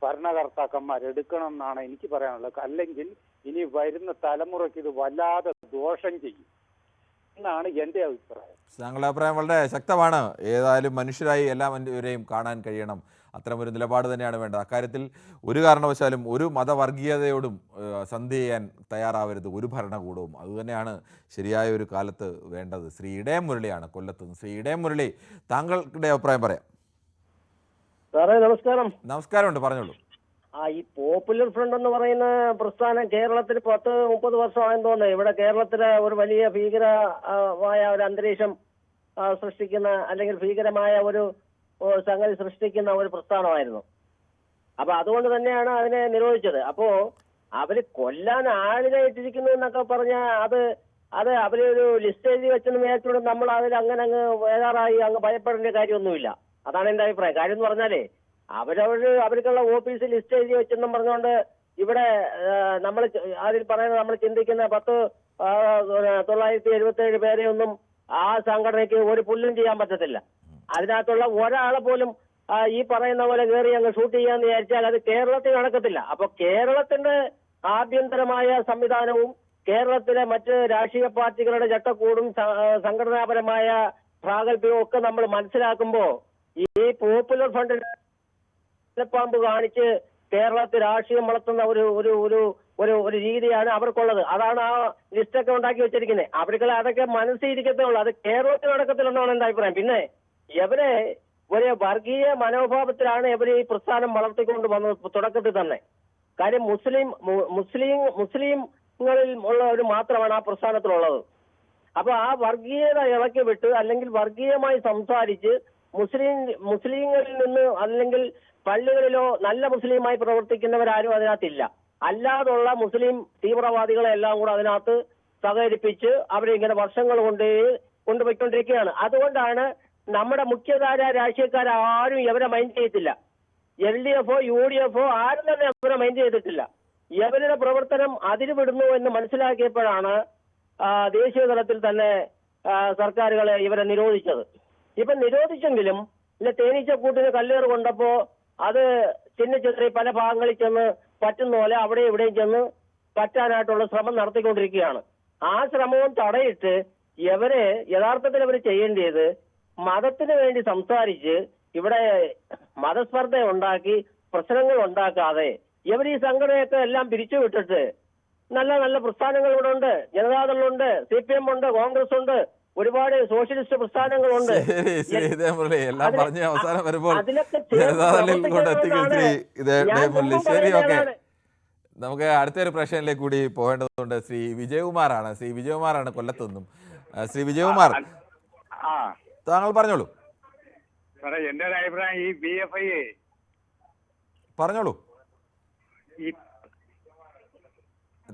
ഭരണകർത്താക്കന്മാർ എടുക്കണം എന്നാണ് എനിക്ക് പറയാനുള്ളത്. അല്ലെങ്കിൽ ഇനി വരുന്ന തലമുറയ്ക്ക് ഇത് വല്ലാതെ ദോഷം ചെയ്യും എന്നാണ് എൻ്റെ അഭിപ്രായം. താങ്കളുടെ അഭിപ്രായം വളരെ ശക്തമാണ്. ഏതായാലും മനുഷ്യരായി എല്ലാവരെയും കാണാൻ കഴിയണം. അത്തരമൊരു നിലപാട് തന്നെയാണ് വേണ്ടത്. അക്കാര്യത്തിൽ ഒരു കാരണവശാലും ഒരു മതവർഗീയതയോടും സന്ധി ചെയ്യാൻ തയ്യാറാവരുത് ഒരു ഭരണകൂടവും. അതുതന്നെയാണ് ശരിയായ ഒരു കാലത്ത് വേണ്ടത്. ശ്രീ ഇടയം മുരളിയാണ് കൊല്ലത്തുനിന്ന്. ശ്രീ ഇടയം മുരളി, താങ്കളുടെ അഭിപ്രായം പറയാം. സാറേ നമസ്കാരം. നമസ്കാരമുണ്ട്, പറഞ്ഞോളൂ. ഈ പോപ്പുലർ ഫ്രണ്ട് എന്ന് പറയുന്ന പ്രസ്ഥാനം കേരളത്തിൽ 10-30 വർഷമായെന്ന് തോന്നുന്നത്. ഇവിടെ കേരളത്തിലെ ഒരു വലിയ ഭീകരമായ ഒരു അന്തരീക്ഷം സൃഷ്ടിക്കുന്ന, അല്ലെങ്കിൽ ഭീകരമായ ഒരു സംഗതി സൃഷ്ടിക്കുന്ന ഒരു പ്രസ്ഥാനമായിരുന്നു. അപ്പൊ അതുകൊണ്ട് തന്നെയാണ് അതിനെ നിരോധിച്ചത്. അപ്പോ അവര് കൊല്ലാൻ ആളിനെ ഇട്ടിരിക്കുന്നു എന്നൊക്കെ പറഞ്ഞാൽ അത് അവരൊരു ലിസ്റ്റ് എഴുതി വെച്ചെന്ന് വിചാരിച്ചുകൊണ്ട് നമ്മൾ അതിൽ അങ്ങനെ അങ്ങ് വേദാറായി അങ്ങ് ഭയപ്പെടേണ്ട കാര്യമൊന്നുമില്ല. അതാണ് എന്റെ അഭിപ്രായം. കാര്യം എന്ന് പറഞ്ഞാലേ അവർക്കുള്ള ഓഫീസിൽ ലിസ്റ്റ് എഴുതി വെച്ചെന്നും പറഞ്ഞുകൊണ്ട് ഇവിടെ നമ്മൾ അതിൽ പറയുന്നത് നമ്മൾ ചിന്തിക്കുന്ന 977 പേരെയൊന്നും ആ സംഘടനയ്ക്ക് ഒരു പുല്ലും ചെയ്യാൻ പറ്റത്തില്ല. അതിനകത്തുള്ള ഒരാളെ പോലും ഈ പറയുന്ന പോലെ കയറി അങ്ങ് ഷൂട്ട് ചെയ്യാന്ന് വിചാരിച്ചാൽ അത് കേരളത്തിൽ നടക്കത്തില്ല. അപ്പൊ കേരളത്തിന്റെ ആഭ്യന്തരമായ സംവിധാനവും കേരളത്തിലെ മറ്റ് രാഷ്ട്രീയ പാർട്ടികളുടെ ചട്ടക്കൂടും സംഘടനാപരമായ പ്രാഗൽഭ്യവും ഒക്കെ നമ്മൾ മനസ്സിലാക്കുമ്പോ ഈ പോപ്പുലർ ഫണ്ട് പാമ്പ് കാണിച്ച് കേരളത്തിൽ രാഷ്ട്രീയം വളർത്തുന്ന ഒരു രീതിയാണ് അവർക്കുള്ളത്. അതാണ് ആ ലിസ്റ്റൊക്കെ ഉണ്ടാക്കി വെച്ചിരിക്കുന്നത്. അവർക്ക് അതൊക്കെ മനസ്സിരിക്കത്തേ ഉള്ളൂ. അത് കേരളത്തിൽ നടക്കത്തില്ലെന്നാണ് എന്റെ അഭിപ്രായം. പിന്നെ ഇവരെ ഒരു വർഗീയ മനോഭാവത്തിലാണ് ഇവർ ഈ പ്രസ്ഥാനം വളർത്തിക്കൊണ്ട് വന്നത് തുടക്കത്തിൽ തന്നെ. കാര്യം മുസ്ലിങ്ങളിൽ ഉള്ളവർ മാത്രമാണ് ആ പ്രസ്ഥാനത്തിലുള്ളത്. അപ്പൊ ആ വർഗീയത ഇളക്കി വിട്ട്, അല്ലെങ്കിൽ വർഗീയമായി സംസാരിച്ച് മുസ്ലിങ്ങളിൽ നിന്ന്, അല്ലെങ്കിൽ പള്ളികളിലോ നല്ല മുസ്ലിമായി പ്രവർത്തിക്കുന്നവരാരും അതിനകത്തില്ല. അല്ലാതുള്ള മുസ്ലിം തീവ്രവാദികളെ എല്ലാം കൂടെ അതിനകത്ത് സഹകരിപ്പിച്ച് അവരെ ഇങ്ങനെ വർഷങ്ങൾ കൊണ്ടുപോയിക്കൊണ്ടിരിക്കുകയാണ്. അതുകൊണ്ടാണ് നമ്മുടെ മുഖ്യധാര രാഷ്ട്രീയക്കാരും ഇവരെ മൈൻഡ് ചെയ്യത്തില്ല. LDF UDF ആരും തന്നെ ഇവരെ മൈൻഡ് ചെയ്തിട്ടില്ല. ഇവരുടെ പ്രവർത്തനം അതിര് വിടുന്നു എന്ന് മനസ്സിലാക്കിയപ്പോഴാണ് ദേശീയ തലത്തിൽ തന്നെ സർക്കാരുകളെ ഇവരെ നിരോധിച്ചത്. ഇപ്പൊ നിരോധിച്ചെങ്കിലും തേനീച്ചക്കൂട്ടിന് കല്ലേറ് കൊണ്ടപ്പോ അത് ചിന്നച്ചിത്രി പല ഭാഗങ്ങളിൽ ചെന്ന് പറ്റുന്ന പോലെ അവിടെ ഇവിടെയും ചെന്ന് പറ്റാനായിട്ടുള്ള ശ്രമം നടത്തിക്കൊണ്ടിരിക്കുകയാണ്. ആ ശ്രമവും തടയിട്ട് ഇവരെ യഥാർത്ഥത്തിൽ അവർ ചെയ്യേണ്ടത് മതത്തിന് വേണ്ടി സംസാരിച്ച് ഇവിടെ മതസ്പർദ്ധ ഉണ്ടാക്കി പ്രശ്നങ്ങൾ ഉണ്ടാക്കാതെ ഇവർ ഈ സംഘടനയൊക്കെ എല്ലാം പിരിച്ചുവിട്ടിട്ട് നല്ല നല്ല പ്രസ്ഥാനങ്ങൾ ഇവിടെ ഉണ്ട്. ജനതാദളുണ്ട്, CPM ഉണ്ട്, കോൺഗ്രസ് ഉണ്ട്, ഒരുപാട് സോഷ്യലിസ്റ്റ് പ്രസ്ഥാനങ്ങളുണ്ട്. ശരി ശ്രീ മുരളി എല്ലാം പറഞ്ഞ് അവസാനം വരുമ്പോൾ അതിലൊക്കെ ജനതാദളിൽ കൊണ്ടെത്തിക്കും ശ്രീ മുരളി. ശരി, ഓക്കെ. പറയുന്നതാണ്. നമുക്ക് അടുത്തൊരു പ്രശ്നത്തിലേക്ക് കൂടി പോകേണ്ടതുണ്ട്. ശ്രീ വിജയകുമാറാണ് കൊല്ലത്തുനിന്നും. ശ്രീ വിജയകുമാർ, താങ്കൾ പറഞ്ഞോളൂ. സാറേ, എന്റെ ഒരു അഭിപ്രായം ഈ PFI പറഞ്ഞോളൂ.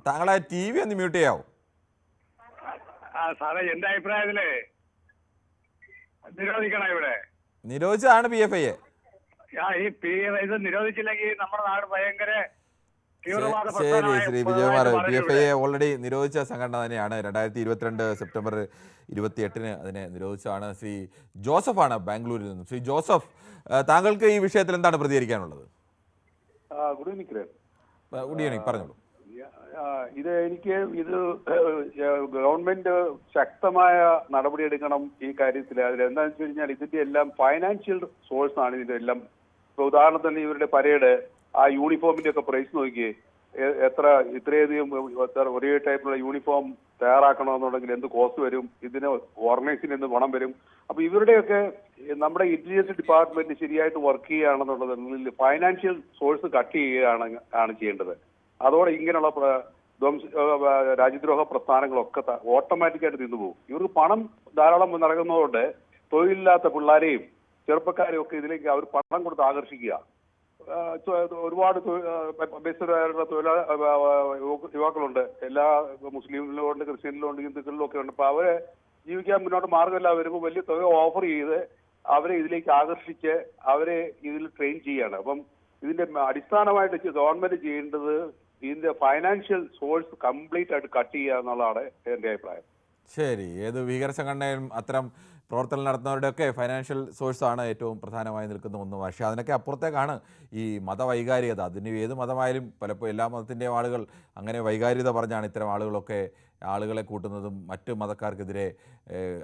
താങ്കളെ TV ഒന്ന് മ്യൂട്ട് ചെയ്യാവോ? സാറേ, എന്റെ അഭിപ്രായത്തില് നിരോധിക്കണം. ഇവിടെ നിരോധിച്ചതാണ് PFI. ഈ ഇത് നിരോധിച്ചില്ലെങ്കിൽ നമ്മുടെ നാട് ഭയങ്കര തീവ്രവാദ ശരി ശ്രീ വിജയകുമാർ, PFI ഓൾറെഡി നിരോധിച്ച സംഘടന തന്നെയാണ്. 2022 സെപ്റ്റംബർ 28 അതിനെ നിരോധിച്ചതാണ്. ശ്രീ ജോസഫാണ് ബാംഗ്ലൂരിൽ നിന്നും. ശ്രീ ജോസഫ്, താങ്കൾക്ക് ഈ വിഷയത്തിൽ എന്താണ് പ്രതികരിക്കാനുള്ളത്? Good evening. ഗുഡ് ഈവനിങ്, പറഞ്ഞോളൂ. ഇത് ഗവൺമെന്റ് ശക്തമായ നടപടിയെടുക്കണം ഈ കാര്യത്തിൽ. അതിലെന്താണെന്ന് വെച്ച് കഴിഞ്ഞാൽ ഇതിന്റെ എല്ലാം ഫൈനാൻഷ്യൽ സോഴ്സ് ആണ് ഇതിന്റെ എല്ലാം. ഇപ്പൊ ഉദാഹരണത്തിന് ഇവരുടെ പരേഡ്, ആ യൂണിഫോമിന്റെ ഒക്കെ പ്രൈസ് നോക്കിയേ, ഇത്രയധികം ഒരേ ടൈപ്പിലുള്ള യൂണിഫോം തയ്യാറാക്കണമെന്നുണ്ടെങ്കിൽ എന്ത് കോസ്റ്റ് വരും, ഇതിന് ഓർഗനൈസിന് എന്ത് ഗുണം വരും. അപ്പൊ ഇവരുടെയൊക്കെ നമ്മുടെ ഇന്റലിജൻസ് ഡിപ്പാർട്ട്മെന്റ് ശരിയായിട്ട് വർക്ക് ചെയ്യുകയാണെന്നുള്ളതിൽ ഫൈനാൻഷ്യൽ സോഴ്സ് കട്ട് ചെയ്യുകയാണ് ചെയ്യേണ്ടത്. അതോടെ ഇങ്ങനെയുള്ള രാജ്യദ്രോഹ പ്രസ്ഥാനങ്ങളൊക്കെ ഓട്ടോമാറ്റിക്കായിട്ട് നിന്നുപോകും. ഇവർക്ക് പണം ധാരാളം നടക്കുന്നതുകൊണ്ട് തൊഴിലില്ലാത്ത പിള്ളേരെയും ചെറുപ്പക്കാരെയും ഒക്കെ ഇതിലേക്ക് അവർ പണം കൊടുത്ത് ആകർഷിക്കുക. ഒരുപാട് യുവാക്കളുണ്ട്, എല്ലാ മുസ്ലിമിലും ഉണ്ട്, ക്രിസ്ത്യനിലും ഉണ്ട്, ഹിന്ദുക്കളിലും ഒക്കെ ഉണ്ട്. അപ്പൊ അവരെ ജീവിക്കാൻ മുന്നോട്ട് മാർഗമില്ല വരുമ്പോൾ വലിയ തുക ഓഫർ ചെയ്ത് അവരെ ഇതിലേക്ക് ആകർഷിച്ച് അവരെ ഇതിൽ ട്രെയിൻ ചെയ്യാണ്. അപ്പം ഇതിന്റെ അടിസ്ഥാനമായിട്ട് ഗവൺമെന്റ് ചെയ്യേണ്ടത് ഇതിന്റെ ഫൈനാൻഷ്യൽ സോഴ്സ് കംപ്ലീറ്റ് ആയിട്ട് കട്ട് ചെയ്യുക എന്നുള്ളതാണ് എന്റെ അഭിപ്രായം. ശരി, ഏത് ഭീകര സംഘടനയും അത്തരം പ്രവർത്തനം നടത്തുന്നവരുടെയൊക്കെ ഫൈനാൻഷ്യൽ സോഴ്സാണ് ഏറ്റവും പ്രധാനമായി നിൽക്കുന്ന ഒന്ന്. പക്ഷേ അതിനൊക്കെ അപ്പുറത്തേക്കാണ് ഈ മതവൈകാരികത. അതിന് ഏത് മതമായാലും പലപ്പോൾ എല്ലാ മതത്തിൻ്റെയും ആളുകൾ അങ്ങനെ വൈകാരികത പറഞ്ഞാണ് ഇത്തരം ആളുകളൊക്കെ ആളുകളെ കൂട്ടുന്നതും മറ്റ് മതക്കാർക്കെതിരെ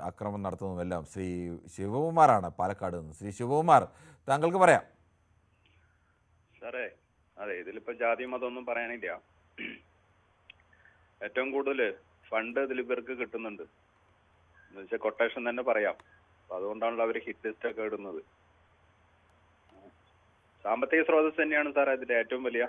ആക്രമണം നടത്തുന്നതുമെല്ലാം. ശ്രീ ശിവകുമാറാണ് പാലക്കാട് നിന്ന്. ശ്രീ ശിവകുമാർ, താങ്കൾക്ക് പറയാം. സാറേ, അതെ, ഇതിലിപ്പോ ജാതി മതമൊന്നും പറയാനില്ല. ഏറ്റവും കൂടുതൽ ഫണ്ട് ഇതിൽ ഇവർക്ക് കിട്ടുന്നുണ്ട് എന്ന് വെച്ചാൽ കൊട്ടേഷൻ തന്നെ പറയാം. അപ്പൊ അതുകൊണ്ടാണല്ലോ അവര് ഹിറ്റ് ലിസ്റ്റ് ഒക്കെ ഇടുന്നത്. സാമ്പത്തിക സ്രോതസ് തന്നെയാണ് സാറേ ഇതിന്റെ ഏറ്റവും വലിയ.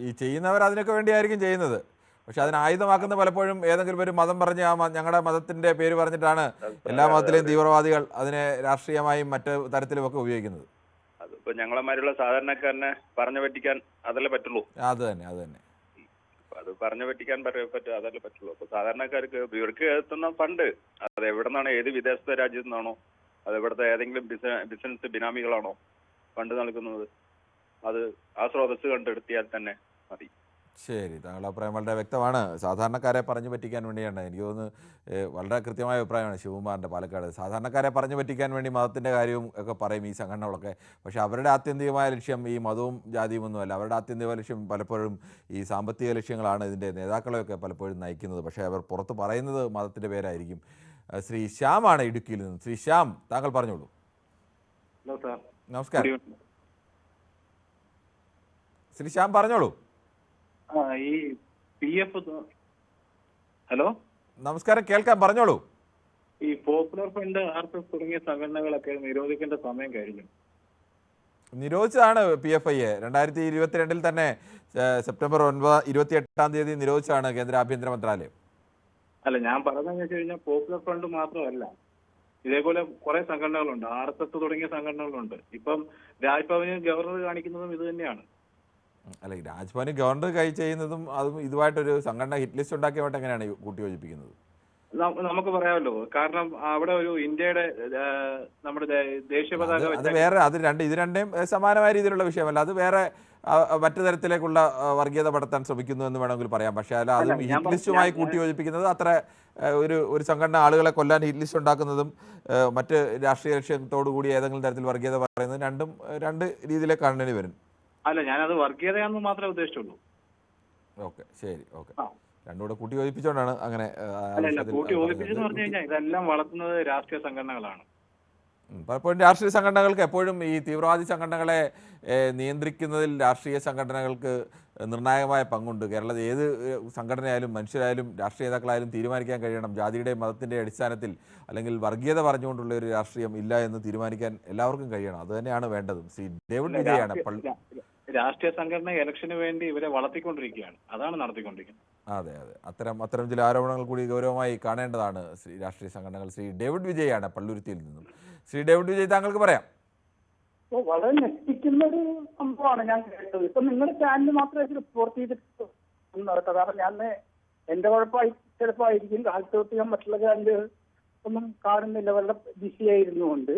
ഈ ചെയ്യുന്നവർ അതിനൊക്കെ വേണ്ടിയായിരിക്കും ചെയ്യുന്നത്. പക്ഷെ അതിന് ആയുധമാക്കുന്ന പലപ്പോഴും ഏതെങ്കിലും ഒരു മതം പറഞ്ഞ് ഞങ്ങളുടെ മതത്തിന്റെ പേര് പറഞ്ഞിട്ടാണ് എല്ലാ മതത്തിലെയും തീവ്രവാദികൾ അതിനെ രാഷ്ട്രീയമായും മറ്റു തരത്തിലുമൊക്കെ ഉപയോഗിക്കുന്നത്. അതിപ്പോ ഞങ്ങളെമാരുള്ള സാധാരണക്കാരനെ പറഞ്ഞു പറ്റിക്കാൻ അതല്ലേ പറ്റുള്ളൂ. അത് തന്നെ അത് പറഞ്ഞു പറ്റിക്കാൻ പറ്റും, അതല്ലേ പറ്റുള്ളൂ. അപ്പൊ സാധാരണക്കാർക്ക് ഇവർക്ക് എത്തുന്ന ഫണ്ട് അത് എവിടെ നിന്നാണോ, ഏത് വിദേശ രാജ്യത്തു നിന്നാണോ, അത് ഇവിടുത്തെ ഏതെങ്കിലും ബിസിനസ് ബിനാമികളാണോ ഫണ്ട് നൽകുന്നത്, അത് ആ സ്രോതസ് കണ്ടെടുത്തിയാൽ തന്നെ മതി. ശരി, താങ്കളുടെ അഭിപ്രായം വളരെ വ്യക്തമാണ്. സാധാരണക്കാരെ പറഞ്ഞു പറ്റിക്കാൻ വേണ്ടിയാണ്. എനിക്ക് തോന്നുന്നു വളരെ കൃത്യമായ അഭിപ്രായമാണ് ശിവകുമാറിൻ്റെ പാലക്കാട്. സാധാരണക്കാരെ പറഞ്ഞു പറ്റിക്കാൻ വേണ്ടി മതത്തിൻ്റെ കാര്യവും ഒക്കെ പറയും ഈ സംഘടനകളൊക്കെ. പക്ഷേ അവരുടെ ആത്യന്തികമായ ലക്ഷ്യം ഈ മതവും ജാതിയുമൊന്നുമല്ല. അവരുടെ ആത്യന്തികമായ ലക്ഷ്യം പലപ്പോഴും ഈ സാമ്പത്തിക ലക്ഷ്യങ്ങളാണ് ഇതിൻ്റെ നേതാക്കളെയൊക്കെ പലപ്പോഴും നയിക്കുന്നത്. പക്ഷേ അവർ പുറത്ത് പറയുന്നത് മതത്തിൻ്റെ പേരായിരിക്കും. ശ്രീ ശ്യാമാണ് ഇടുക്കിയിൽ നിന്ന്. ശ്രീ ശ്യാം, താങ്കൾ പറഞ്ഞോളൂ. നമസ്കാരം. ശ്രീ ശ്യാം പറഞ്ഞോളൂ. ഈ PF, ഹലോ, നമസ്കാരം, കേൾക്കാം, പറഞ്ഞോളൂ. ഈ പോപ്പുലർ ഫ്രണ്ട്, RSS തുടങ്ങിയ സംഘടനകളൊക്കെ നിരോധിക്കേണ്ട സമയം കഴിഞ്ഞു. നിരോധിച്ചതാണ് PFI 2022 തന്നെ സെപ്റ്റംബർ 28 നിരോധിച്ചാണ് കേന്ദ്ര ആഭ്യന്തര മന്ത്രാലയം. അല്ല, ഞാൻ പറഞ്ഞതെന്ന് വെച്ച് കഴിഞ്ഞാൽ പോപ്പുലർ ഫ്രണ്ട് മാത്രമല്ല, ഇതേപോലെ കുറെ സംഘടനകളുണ്ട്, RSS തുടങ്ങിയ സംഘടനകളുണ്ട്. ഇപ്പം രാജ്ഭവന് ഗവർണർ കാണിക്കുന്നതും ഇത് തന്നെയാണ്. അല്ല, ഈ രാജ്ഭവന് ഗവർണർ കൈ ചെയ്യുന്നതും അതും ഇതുമായിട്ടൊരു സംഘടന ഹിറ്റ് ലിസ്റ്റ് ഉണ്ടാക്കിയതായിട്ട് എങ്ങനെയാണ് കൂട്ടി യോജിപ്പിക്കുന്നത്? നമുക്ക് പറയാമല്ലോ, കാരണം അവിടെ ഒരു ഇന്ത്യയുടെ നമ്മുടെ ദേശീയ പതാക അത് വേറെ, ഇത് രണ്ടും സമാനമായ രീതിയിലുള്ള വിഷയമല്ല. അത് വേറെ മറ്റു തരത്തിലേക്കുള്ള വർഗീയത പടർത്താൻ ശ്രമിക്കുന്നു എന്ന് വേണമെങ്കിൽ പറയാം. പക്ഷേ അല്ല, അതും ഹിറ്റ് ലിസ്റ്റുമായി കൂട്ടി യോജിപ്പിക്കുന്നത് അത്ര ഒരു സംഘടന ആളുകളെ കൊല്ലാൻ ഹിറ്റ് ലിസ്റ്റ് ഉണ്ടാക്കുന്നതും മറ്റ് രാഷ്ട്രീയ ലക്ഷ്യത്തോടു കൂടി ഏതെങ്കിലും തരത്തിൽ വർഗീയത പറയുന്നതും രണ്ട് രീതിയിലേക്ക് കാണേണ്ടി വരും. അല്ല, ഞാനത് വർഗീയതയാണെന്ന് മാത്രമേ ഉദ്ദേശിച്ചുള്ളൂ. ഓക്കെ, ശരി, ഓക്കെ. രണ്ടും കൂടെ കൂട്ടി യോജിപ്പിച്ചുകൊണ്ടാണ് അങ്ങനെ. കൂട്ടി യോജിപ്പിച്ചെന്ന് പറഞ്ഞു കഴിഞ്ഞാൽ ഇതെല്ലാം വളർത്തുന്നത് രാഷ്ട്രീയ സംഘടനകളാണ്. പലപ്പോഴും രാഷ്ട്രീയ സംഘടനകൾക്ക് എപ്പോഴും ഈ തീവ്രവാദി സംഘടനകളെ നിയന്ത്രിക്കുന്നതിൽ രാഷ്ട്രീയ സംഘടനകൾക്ക് നിർണായകമായ പങ്കുണ്ട്. കേരളത്തിൽ ഏത് സംഘടനയായാലും മനുഷ്യരായാലും രാഷ്ട്രീയ നേതാക്കളായാലും തീരുമാനിക്കാൻ കഴിയണം ജാതിയുടെയും മതത്തിൻ്റെ അടിസ്ഥാനത്തിൽ അല്ലെങ്കിൽ വർഗീയത പറഞ്ഞുകൊണ്ടുള്ള ഒരു രാഷ്ട്രീയം ഇല്ല എന്ന് തീരുമാനിക്കാൻ എല്ലാവർക്കും കഴിയണം. അത് തന്നെയാണ് വേണ്ടത്. ശ്രീ ഡേവിഡ് വിജയാണ്. രാഷ്ട്രീയ സംഘടന ഇലക്ഷന് വേണ്ടി ഇവരെ വളർത്തിക്കൊണ്ടിരിക്കുകയാണ്, അതാണ് നടത്തിക്കൊണ്ടിരിക്കുന്നത്. അതെ അതെ, അത്തരം ചില ആരോപണങ്ങൾ കൂടി ഗൗരവമായി കാണേണ്ടതാണ് ശ്രീ രാഷ്ട്രീയ സംഘടനകൾ. ശ്രീ ഡേവിഡ് വിജയാണ് പള്ളുരുത്തിയിൽ നിന്നും. ശ്രീ ഡേവിഡ് വിജയ്, താങ്കൾക്ക് പറയാം. വളരെ ഞെട്ടിക്കുന്ന ഒരു സംഭവമാണ് ഞാൻ കേട്ടത്. ഇപ്പൊ നിങ്ങളുടെ ചാനൽ മാത്രമേ റിപ്പോർട്ട് ചെയ്തിട്ട് കാരണം ഞാൻ എന്റെ കുഴപ്പമായി ചിലപ്പോൾ ആയിരിക്കും. കാലത്തോട്ട് ഞാൻ മറ്റുള്ള ചാനൽ ഒന്നും കാണുന്നില്ല, വളരെ ബിസി ആയിരുന്നുകൊണ്ട്.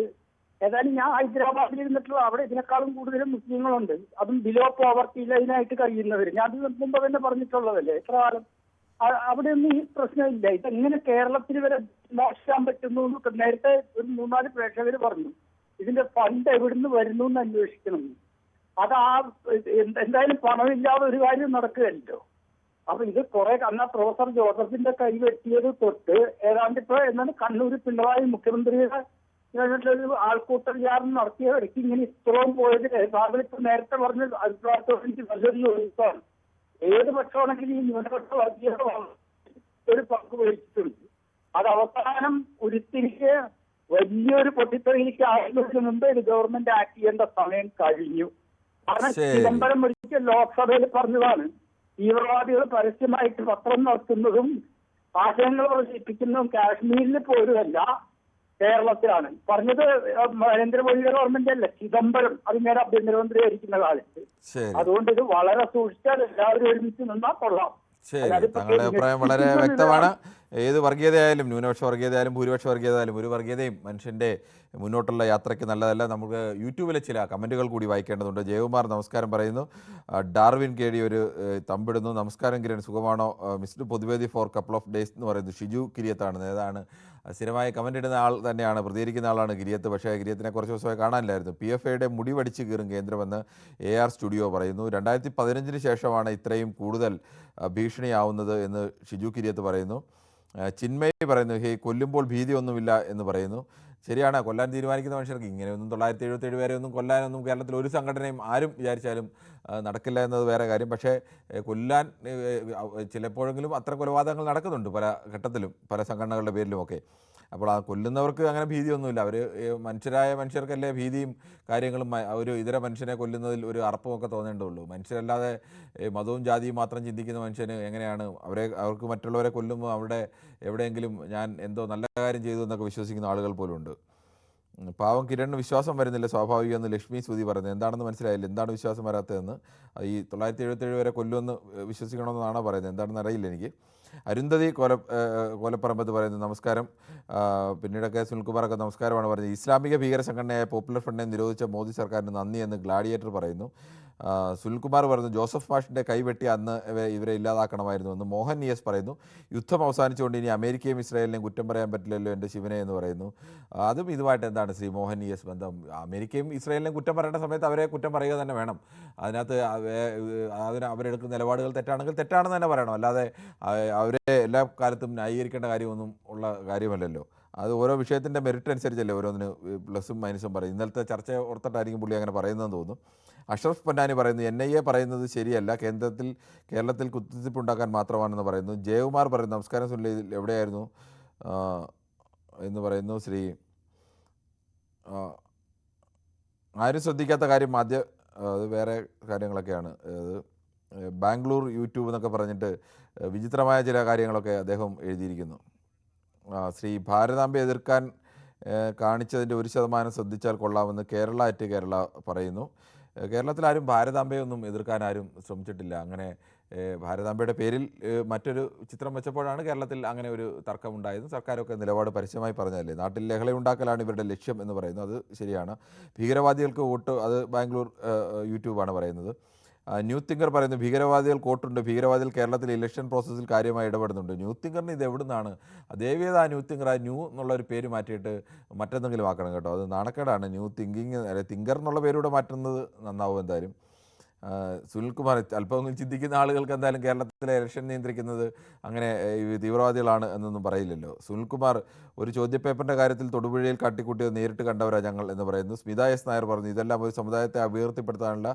ഏതായാലും ഞാൻ ഹൈദരാബാദിൽ ഇരുന്നിട്ടുള്ള അവിടെ ഇതിനേക്കാളും കൂടുതലും മുസ്ലിങ്ങളുണ്ട്, അതും ബിലോ പോവർട്ടി ലൈനായിട്ട് കഴിയുന്നവർ. ഞാൻ അത് മുമ്പ് തന്നെ പറഞ്ഞിട്ടുള്ളതല്ലേ എത്ര കാലം. അവിടെ ഒന്നും ഈ പ്രശ്നമില്ല. ഇതെങ്ങനെ കേരളത്തിൽ വരെ മോശിക്കാൻ പറ്റുന്നു എന്നൊക്കെ നേരത്തെ ഒരു 3-4 പ്രേക്ഷകർ പറഞ്ഞു. ഇതിന്റെ ഫണ്ട് എവിടുന്ന് വരുന്നു എന്ന് അന്വേഷിക്കണം. അത് എന്തായാലും പണമില്ലാതെ ഒരു കാര്യം നടക്കുകയല്ലോ. അപ്പൊ ഇത് കുറെ അന്ന് പ്രൊഫസർ ജോസഫിന്റെ കൈ വെട്ടിയത് തൊട്ട് ഏതാണ്ട് ഇപ്പൊ എന്താണ് കണ്ണൂർ പിണറായി മുഖ്യമന്ത്രിയുടെ ഒരു ആൾക്കൂട്ട വിചാരണം നടത്തിയ ഇടയ്ക്ക് ഇങ്ങനെ ഇത്രയും പോയത് താങ്കളിപ്പോ നേരത്തെ പറഞ്ഞ അഭിപ്രായത്തോടെ എനിക്ക് നല്ലൊരു ചോദിച്ചാണ്. ഏത് പക്ഷമാണെങ്കിലും ഈ ന്യൂനപക്ഷ വർഗീയത ഒരു പങ്ക് വഹിച്ചിട്ടുണ്ട്. അത് അവസാനം ഉരുത്തിരിക്ക് വലിയൊരു പൊട്ടിത്തെറിയിലേക്ക് ആകുന്നതിന് മുമ്പ് ഒരു ഗവൺമെന്റ് ആക്ട് ചെയ്യേണ്ട സമയം കഴിഞ്ഞു. കാരണം ചിദംബരം ഒരിക്കൽ ലോക്സഭയിൽ പറഞ്ഞതാണ്, തീവ്രവാദികൾ പരസ്യമായിട്ട് പത്രം നടത്തുന്നതും ആശയങ്ങൾ പ്രചരിപ്പിക്കുന്നതും കാശ്മീരിൽ പോലുമല്ല കേരളത്തിലാണ്. പറഞ്ഞത് നരേന്ദ്രമോദിയുടെ ഗവൺമെന്റ് അല്ല, ചിദംബരം അതിങ്ങനെ ആഭ്യന്തരമന്ത്രി ആയിരിക്കുന്ന കാലത്ത്. അതുകൊണ്ട് ഇത് വളരെ സൂക്ഷിച്ചാൽ എല്ലാവരും ഒരുമിച്ച് നിന്നാൽ കൊള്ളാം. ശരി, താങ്കളുടെ അഭിപ്രായം വളരെ വ്യക്തമാണ്. ഏത് വർഗീയതയായാലും, ന്യൂനപക്ഷ വർഗീയതയായാലും ഭൂരിപക്ഷ വർഗീയതയായാലും, ഒരു വർഗീയതയും മനുഷ്യൻ്റെ മുന്നോട്ടുള്ള യാത്രയ്ക്ക് നല്ലതല്ല. നമുക്ക് യൂട്യൂബിലെ ചില കമൻറ്റുകൾ കൂടി വായിക്കേണ്ടതുണ്ട്. ജയകുമാർ നമസ്കാരം പറയുന്നു. ഡാർവിൻ കേടി ഒരു തമ്പിടുന്നു. നമസ്കാരം കിരൺ, സുഖമാണോ? മിസ്റ്റർ പൊതുവേദി ഫോർ കപ്പിൾ ഓഫ് ഡേയ്സ് എന്ന് പറയുന്നു. ഷിജു കിരിയത്താണ്, ഏതാണ് സ്ഥിരമായി കമൻ്റ് ഇടുന്ന ആൾ തന്നെയാണ്, പ്രതികരിക്കുന്ന ആളാണ് കിരിയത്ത്. പക്ഷേ കിരിയത്തിനെ കുറച്ച് ദിവസമായി കാണാനില്ലായിരുന്നു. PFIയുടെ മുടി വടിച്ച് കീറും കേന്ദ്രമെന്ന് AR സ്റ്റുഡിയോ പറയുന്നു. 2015 ശേഷമാണ് ഇത്രയും കൂടുതൽ ഭീഷണിയാവുന്നത് എന്ന് ഷിജു കിരിയത്ത് പറയുന്നു. ചിന്മയി പറയുന്നു, ഹേ കൊല്ലുമ്പോൾ ഭീതിയൊന്നുമില്ല എന്ന് പറയുന്നു. ശരിയാണ്, കൊല്ലാൻ തീരുമാനിക്കുന്ന മനുഷ്യർക്ക് ഇങ്ങനെയൊന്നും 977 വരെ ഒന്നും കൊല്ലാനൊന്നും കേരളത്തിൽ ഒരു സംഘടനയും ആരും വിചാരിച്ചാലും നടക്കില്ല എന്നത് വേറെ കാര്യം. പക്ഷേ കൊല്ലാൻ ചിലപ്പോഴെങ്കിലും അത്ര കൊലപാതകങ്ങൾ നടക്കുന്നുണ്ട് പല ഘട്ടത്തിലും പല സംഘടനകളുടെ പേരിലുമൊക്കെ. അപ്പോൾ ആ കൊല്ലുന്നവർക്ക് അങ്ങനെ ഭീതിയൊന്നുമില്ല. അവർ മനുഷ്യരായ മനുഷ്യർക്കല്ലേ ഭീതിയും കാര്യങ്ങളും ഒരു ഇതര മനുഷ്യനെ കൊല്ലുന്നതിൽ ഒരു അറപ്പമൊക്കെ തോന്നേണ്ടതുള്ളൂ. മനുഷ്യരല്ലാതെ മതവും ജാതിയും മാത്രം ചിന്തിക്കുന്ന മനുഷ്യന് എങ്ങനെയാണ് അവർക്ക് മറ്റുള്ളവരെ കൊല്ലുമ്പോൾ അവിടെ എവിടെയെങ്കിലും ഞാൻ എന്തോ നല്ല കാര്യം ചെയ്തു എന്നൊക്കെ വിശ്വസിക്കുന്ന ആളുകൾ പോലും ഉണ്ട്. പാവം കിരണിന് വിശ്വാസം വരുന്നില്ല സ്വാഭാവികമെന്ന് ലക്ഷ്മി സ്തുതി പറയുന്നത്. എന്താണെന്ന് മനസ്സിലായില്ല, എന്താണ് വിശ്വാസം വരാത്തതെന്ന്. ഈ 977 വരെ കൊല്ലുമെന്ന് വിശ്വസിക്കണമെന്നാണോ പറയുന്നത്, എന്താണെന്ന് അറിയില്ല എനിക്ക്. അരുന്ധതി കോലപ്പറമ്പത്ത് പറയുന്നത് നമസ്കാരം. പിന്നീടൊക്കെ സുനിൽകുമാറൊക്കെ നമസ്കാരമാണ് പറഞ്ഞത്. ഇസ്ലാമിക ഭീകര സംഘടനയായ പോപ്പുലർ ഫ്രണ്ടിനെ നിരോധിച്ച മോദി സർക്കാരിന് നന്ദി എന്ന് ഗ്ലാഡിയേറ്റർ പറയുന്നു. സുനിൽകുമാർ പറയുന്നു ജോസഫ് മാഷിൻ്റെ കൈവെട്ടി അന്ന് ഇവരെ ഇല്ലാതാക്കണമായിരുന്നു എന്ന്. മോഹൻ ES പറയുന്നു യുദ്ധം അവസാനിച്ചുകൊണ്ട് ഇനി അമേരിക്കയും ഇസ്രായേലിനെയും കുറ്റം പറയാൻ പറ്റില്ലല്ലോ എൻ്റെ ശിവനെ എന്ന് പറയുന്നു. അതും ഇതുമായിട്ട് എന്താണ് ശ്രീ മോഹൻ ES ബന്ധം? അമേരിക്കയും ഇസ്രായേലിനെയും കുറ്റം പറയേണ്ട സമയത്ത് അവരെ കുറ്റം പറയുക തന്നെ വേണം. അതിനകത്ത് അവരെടുക്കുന്ന നിലപാടുകൾ തെറ്റാണെങ്കിൽ തെറ്റാണെന്ന് തന്നെ പറയണം. അല്ലാതെ അവരെ എല്ലാ കാലത്തും ന്യായീകരിക്കേണ്ട കാര്യമൊന്നും ഉള്ള കാര്യമല്ലല്ലോ. അത് ഓരോ വിഷയത്തിൻ്റെ മെറിറ്റ് അനുസരിച്ചല്ലേ ഓരോന്നിന് പ്ലസും മൈനസും പറയും. ഇന്നലത്തെ ചർച്ച ഓർത്തിട്ടായിരിക്കും പുള്ളി അങ്ങനെ പറയുന്നതെന്ന് തോന്നുന്നു. അഷ്റഫ് പൊന്നാനി പറയുന്നു NIA പറയുന്നത് ശരിയല്ല, കേരളത്തിൽ കുത്തിത്തിരിപ്പുണ്ടാക്കാൻ മാത്രമാണെന്ന് പറയുന്നു. ജയകുമാർ പറയുന്നു നമസ്കാരം സുനിൽ, എവിടെയായിരുന്നു എന്ന് പറയുന്നു. ശ്രീ ആരും ശ്രദ്ധിക്കാത്ത കാര്യം അത് വേറെ കാര്യങ്ങളൊക്കെയാണ്. അത് ബാംഗ്ലൂർ യൂട്യൂബ് എന്നൊക്കെ പറഞ്ഞിട്ട് വിചിത്രമായ ചില കാര്യങ്ങളൊക്കെ അദ്ദേഹം എഴുതിയിരിക്കുന്നു. ശ്രീ ഭാരതാംബയെ എതിർക്കാൻ കാണിച്ചതിൻ്റെ 1% ശ്രദ്ധിച്ചാൽ കൊള്ളാമെന്ന് കേരള പറയുന്നു. കേരളത്തിൽ ആരും ഭാരതാംബയൊന്നും എതിർക്കാൻ ആരും ശ്രമിച്ചിട്ടില്ല. അങ്ങനെ ഭാരതാംബയുടെ പേരിൽ മറ്റൊരു ചിത്രം വെച്ചപ്പോഴാണ് കേരളത്തിൽ അങ്ങനെ ഒരു തർക്കമുണ്ടായത്. സർക്കാരൊക്കെ നിലപാട് പരസ്യമായി പറഞ്ഞതല്ലേ. നാട്ടിൽ ലഹളയുണ്ടാക്കലാണ് ഇവരുടെ ലക്ഷ്യം എന്ന് പറയുന്നു. അത് ശരിയാണ്. ഭീകരവാദികൾക്ക് വോട്ട്, അത് ബാംഗ്ലൂർ യൂട്യൂബാണ് പറയുന്നത്. ന്യൂ തിങ്കർ പറയുന്നു ഭീകരവാദികൾക്ക് വോട്ടുണ്ട്, ഭീകരവാദികൾ കേരളത്തിൽ ഇലക്ഷൻ പ്രോസസ്സിൽ കാര്യമായി ഇടപെടുന്നുണ്ട്. ന്യൂ തിങ്കറിന് ഇത് എവിടുന്നാണ്? ദേവിയത് ആ ന്യൂ തിങ്കർ, ആ ന്യൂ എന്നുള്ളൊരു പേര് മാറ്റിയിട്ട് മറ്റെന്തെങ്കിലും ആക്കണം കേട്ടോ. അത് നാണക്കേടാണ്. ന്യൂ തിങ്കിങ് തിങ്കർ എന്നുള്ള പേരൂടെ മാറ്റുന്നത് നന്നാവും എന്തായാലും. സുനിൽകുമാർ, അല്പമെങ്കിലും ചിന്തിക്കുന്ന ആളുകൾക്ക് എന്തായാലും കേരളത്തിലെ ഇലക്ഷൻ നിയന്ത്രിക്കുന്നത് അങ്ങനെ ഈ തീവ്രവാദികളാണ് എന്നൊന്നും പറയില്ലല്ലോ. സുനിൽകുമാർ, ഒരു ചോദ്യപേപ്പറിൻ്റെ കാര്യത്തിൽ തൊടുപുഴയിൽ കാട്ടിക്കൂട്ടിയത് നേരിട്ട് കണ്ടവരാ ഞങ്ങൾ എന്ന് പറയുന്നു. സ്മിത എസ് നായർ പറഞ്ഞു, ഇതെല്ലാം ഒരു സമുദായത്തെ അപകീർത്തിപ്പെടുത്താനുള്ള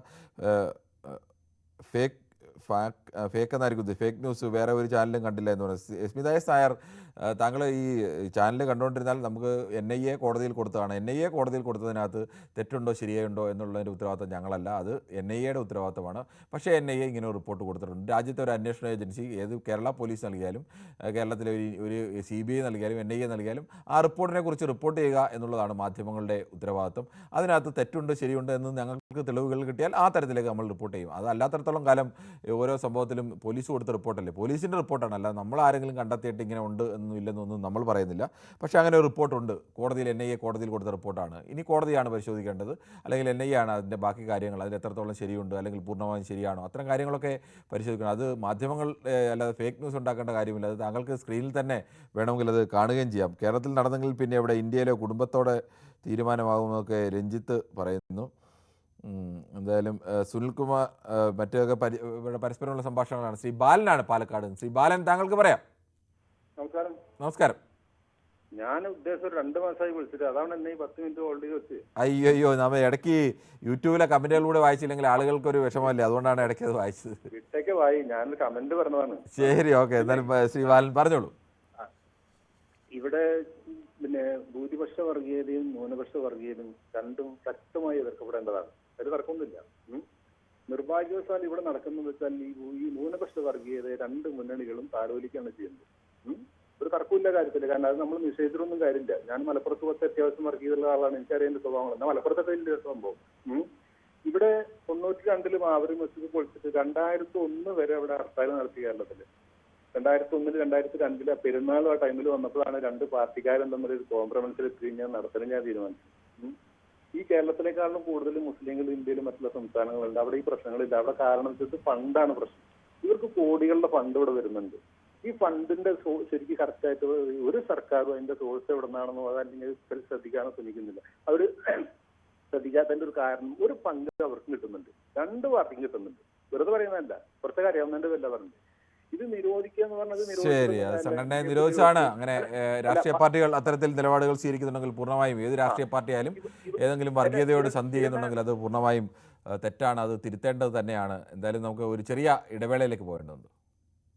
ഫേക്ക് എന്നായിരിക്കും, ഫേക്ക് ന്യൂസ് വേറെ ഒരു ചാനലും കണ്ടില്ല എന്ന് പറയുന്നത്. സ്മിത എസ് നായർ, താങ്കൾ ഈ ചാനൽ കണ്ടുകൊണ്ടിരുന്നാൽ നമുക്ക് NIA കോടതിയിൽ കൊടുത്തതാണ്. NIA കോടതിയിൽ കൊടുത്തതിനകത്ത് തെറ്റുണ്ടോ ശരിയുണ്ടോ എന്നുള്ളതിൻ്റെ ഉത്തരവാദിത്തം ഞങ്ങളല്ല, അത് NIAയുടെ ഉത്തരവാദിത്തമാണ്. പക്ഷേ NIA ഇങ്ങനെ ഒരു റിപ്പോർട്ട് കൊടുത്തിട്ടുണ്ട്. രാജ്യത്തെ ഒരു അന്വേഷണ ഏജൻസി, ഏത് കേരള പോലീസ് നൽകിയാലും കേരളത്തിലെ ഒരു CBI നൽകിയാലും NIA നൽകിയാലും ആ റിപ്പോർട്ടിനെ കുറിച്ച് റിപ്പോർട്ട് ചെയ്യുക എന്നുള്ളതാണ് മാധ്യമങ്ങളുടെ ഉത്തരവാദിത്തം. അതിനകത്ത് തെറ്റുണ്ട് ശരിയുണ്ട് എന്ന് ഞങ്ങൾക്ക് തെളിവുകൾ കിട്ടിയാൽ ആ തരത്തിലേക്ക് നമ്മൾ റിപ്പോർട്ട് ചെയ്യും. അത് അല്ലാത്തടത്തോളം കാലം ഓരോ സംഭവത്തിലും പോലീസ് കൊടുത്ത റിപ്പോർട്ടല്ലേ, പോലീസിൻ്റെ റിപ്പോർട്ടാണ്, അല്ല നമ്മൾ ആരെങ്കിലും കണ്ടെത്തിയിട്ട് ഇങ്ങനെ ഉണ്ട് ഇല്ലെന്നൊന്നും നമ്മൾ പറയുന്നില്ല. പക്ഷേ അങ്ങനെ ഒരു റിപ്പോർട്ടുണ്ട്, കോടതിയിൽ NIA കോടതിയിൽ കൊടുത്ത റിപ്പോർട്ടാണ്. ഇനി കോടതിയാണ് പരിശോധിക്കേണ്ടത്, അല്ലെങ്കിൽ NIA ആണ് അതിൻ്റെ ബാക്കി കാര്യങ്ങൾ, അതിൽ എത്രത്തോളം ശരിയുണ്ട് അല്ലെങ്കിൽ പൂർണ്ണമായും ശരിയാണോ, അത്തരം കാര്യങ്ങളൊക്കെ പരിശോധിക്കണം. അത് മാധ്യമങ്ങൾ അല്ലാതെ ഫേക്ക് ന്യൂസ് ഉണ്ടാക്കേണ്ട കാര്യമില്ല. അത് താങ്കൾക്ക് സ്ക്രീനിൽ തന്നെ വേണമെങ്കിൽ അത് കാണുകയും ചെയ്യാം. കേരളത്തിൽ നടന്നെങ്കിൽ പിന്നെ ഇവിടെ ഇന്ത്യയിലെ കുടുംബത്തോടെ തീരുമാനമാകുമെന്നൊക്കെ രഞ്ജിത്ത് പറയുന്നു. എന്തായാലും സുനിൽകുമാർ, മറ്റൊക്കെ ഇവിടെ പരസ്പരമുള്ള സംഭാഷണങ്ങളാണ്. ശ്രീ ബാലനാണ് പാലക്കാട്. ശ്രീ ബാലൻ, താങ്കൾക്ക് പറയാം. നമസ്കാരം. നമസ്കാരം. ഞാൻ ഉദ്ദേശം 2 മാസമായി വിളിച്ചിട്ട്, അതാണ് എന്നെ ഈ 10 മിനിറ്റ് ഹോൾഡ് ചെയ്ത് വെച്ച്. അയ്യോ, നമ്മൾ ഇടയ്ക്ക് യൂട്യൂബിലെ കമന്റുകളിലൂടെ വായിച്ചില്ലെങ്കിൽ ആളുകൾക്ക് ഒരു വിഷമമല്ലേ, അതുകൊണ്ടാണ് ഇടയ്ക്ക് അത് വായിച്ചത്. വിട്ടേക്ക് വായി, ഞാനൊരു കമന്റ് പറഞ്ഞതാണ്. ശരി, ഓക്കെ. എന്തായാലും ശ്രീ ബാലൻ പറഞ്ഞോളൂ. ഇവിടെ പിന്നെ ഭൂരിപക്ഷ വർഗീയതയും ന്യൂനപക്ഷ വർഗീയതയും രണ്ടും ശക്തമായി എതിർക്കപ്പെടേണ്ടതാണ്. അതിൽ തർക്കമൊന്നുമില്ല. നിർഭാഗ്യവശാൽ ഇവിടെ നടക്കുന്നത് വെച്ചാൽ ഈ ന്യൂനപക്ഷ വർഗീയത 2 മുന്നണികളും താലോലിക്കാണ് ചെയ്യുന്നത്. ഒരു തർക്കമില്ല കാര്യത്തില്ല. കാരണം അത് നമ്മൾ നിഷേധിച്ചൊന്നും കാര്യമില്ല. ഞാൻ മലപ്പുറത്ത് കുറച്ച് അത്യാവശ്യം വർഗീയതയുള്ള ആളാണ്, എനിക്കറിയാൻ സ്വഭാവങ്ങൾ. എന്നാൽ മലപ്പുറത്തൊക്കെ വലിയ സംഭവം. ഇവിടെ 92 മാവൂർ മസ്ജിദ് പൊളിച്ചിട്ട് 2001 വരെ അവിടെ ഹർത്താൽ നടത്തി കേരളത്തില്. 2001 2002 പെരുന്നാൾ ആ ടൈമിൽ വന്നപ്പോഴാണ് 2 പാർട്ടിക്കാരും തമ്മിൽ ഒരു കോംപ്രമൈസിൽ എത്തിക്കഴിഞ്ഞാൽ നടത്തലും ഞാൻ തീരുമാനിച്ചു. ഈ കേരളത്തിലേക്കാളും കൂടുതൽ മുസ്ലിങ്ങൾ ഇന്ത്യയിലും മറ്റുള്ള സംസ്ഥാനങ്ങളുണ്ട്. അവിടെ ഈ പ്രശ്നങ്ങളില്ല. അവിടെ കാരണം വെച്ചിട്ട് ഫണ്ടാണ് പ്രശ്നം. ഇവർക്ക് കോടികളുടെ ഫണ്ട് ഇവിടെ വരുന്നുണ്ട്. ഈ ഫണ്ടിന്റെ ശരിക്കും കറക്റ്റായിട്ട് ഒരു സർക്കാരും അതിന്റെ സോഴ്സ് എവിടെ നിന്നാണെന്നോ അതല്ലെങ്കിൽ ശ്രദ്ധിക്കാനോ ശ്രമിക്കുന്നില്ല. അവര് ശ്രദ്ധിക്കാത്തതിന്റെ ഒരു കാരണം, ഒരു പങ്ക് അവർക്ക് കിട്ടുന്നുണ്ട്, 2 പാർട്ടിക്കും കിട്ടുന്നുണ്ട്. വെറുതെ പറയുന്നതല്ല, പുറത്തെ അറിയാവുന്നതിന്റെ വല്ല പറഞ്ഞത്. ഇത് നിരോധിക്കുക എന്ന് പറഞ്ഞത് ശരി, സംഘടനയെ നിരോധിച്ചാണ്. അങ്ങനെ രാഷ്ട്രീയ പാർട്ടികൾ അത്തരത്തിൽ നിലപാടുകൾ സ്വീകരിക്കുന്നുണ്ടെങ്കിൽ പൂർണ്ണമായും ഏത് രാഷ്ട്രീയ പാർട്ടിയായാലും ഏതെങ്കിലും വർഗീയതയോട് സന്ധി ചെയ്യുന്നുണ്ടെങ്കിൽ അത് പൂർണ്ണമായും തെറ്റാണ്, അത് തിരുത്തേണ്ടത് തന്നെയാണ്. എന്തായാലും നമുക്ക് ഒരു ചെറിയ ഇടവേളയിലേക്ക് പോകേണ്ടതുണ്ട്.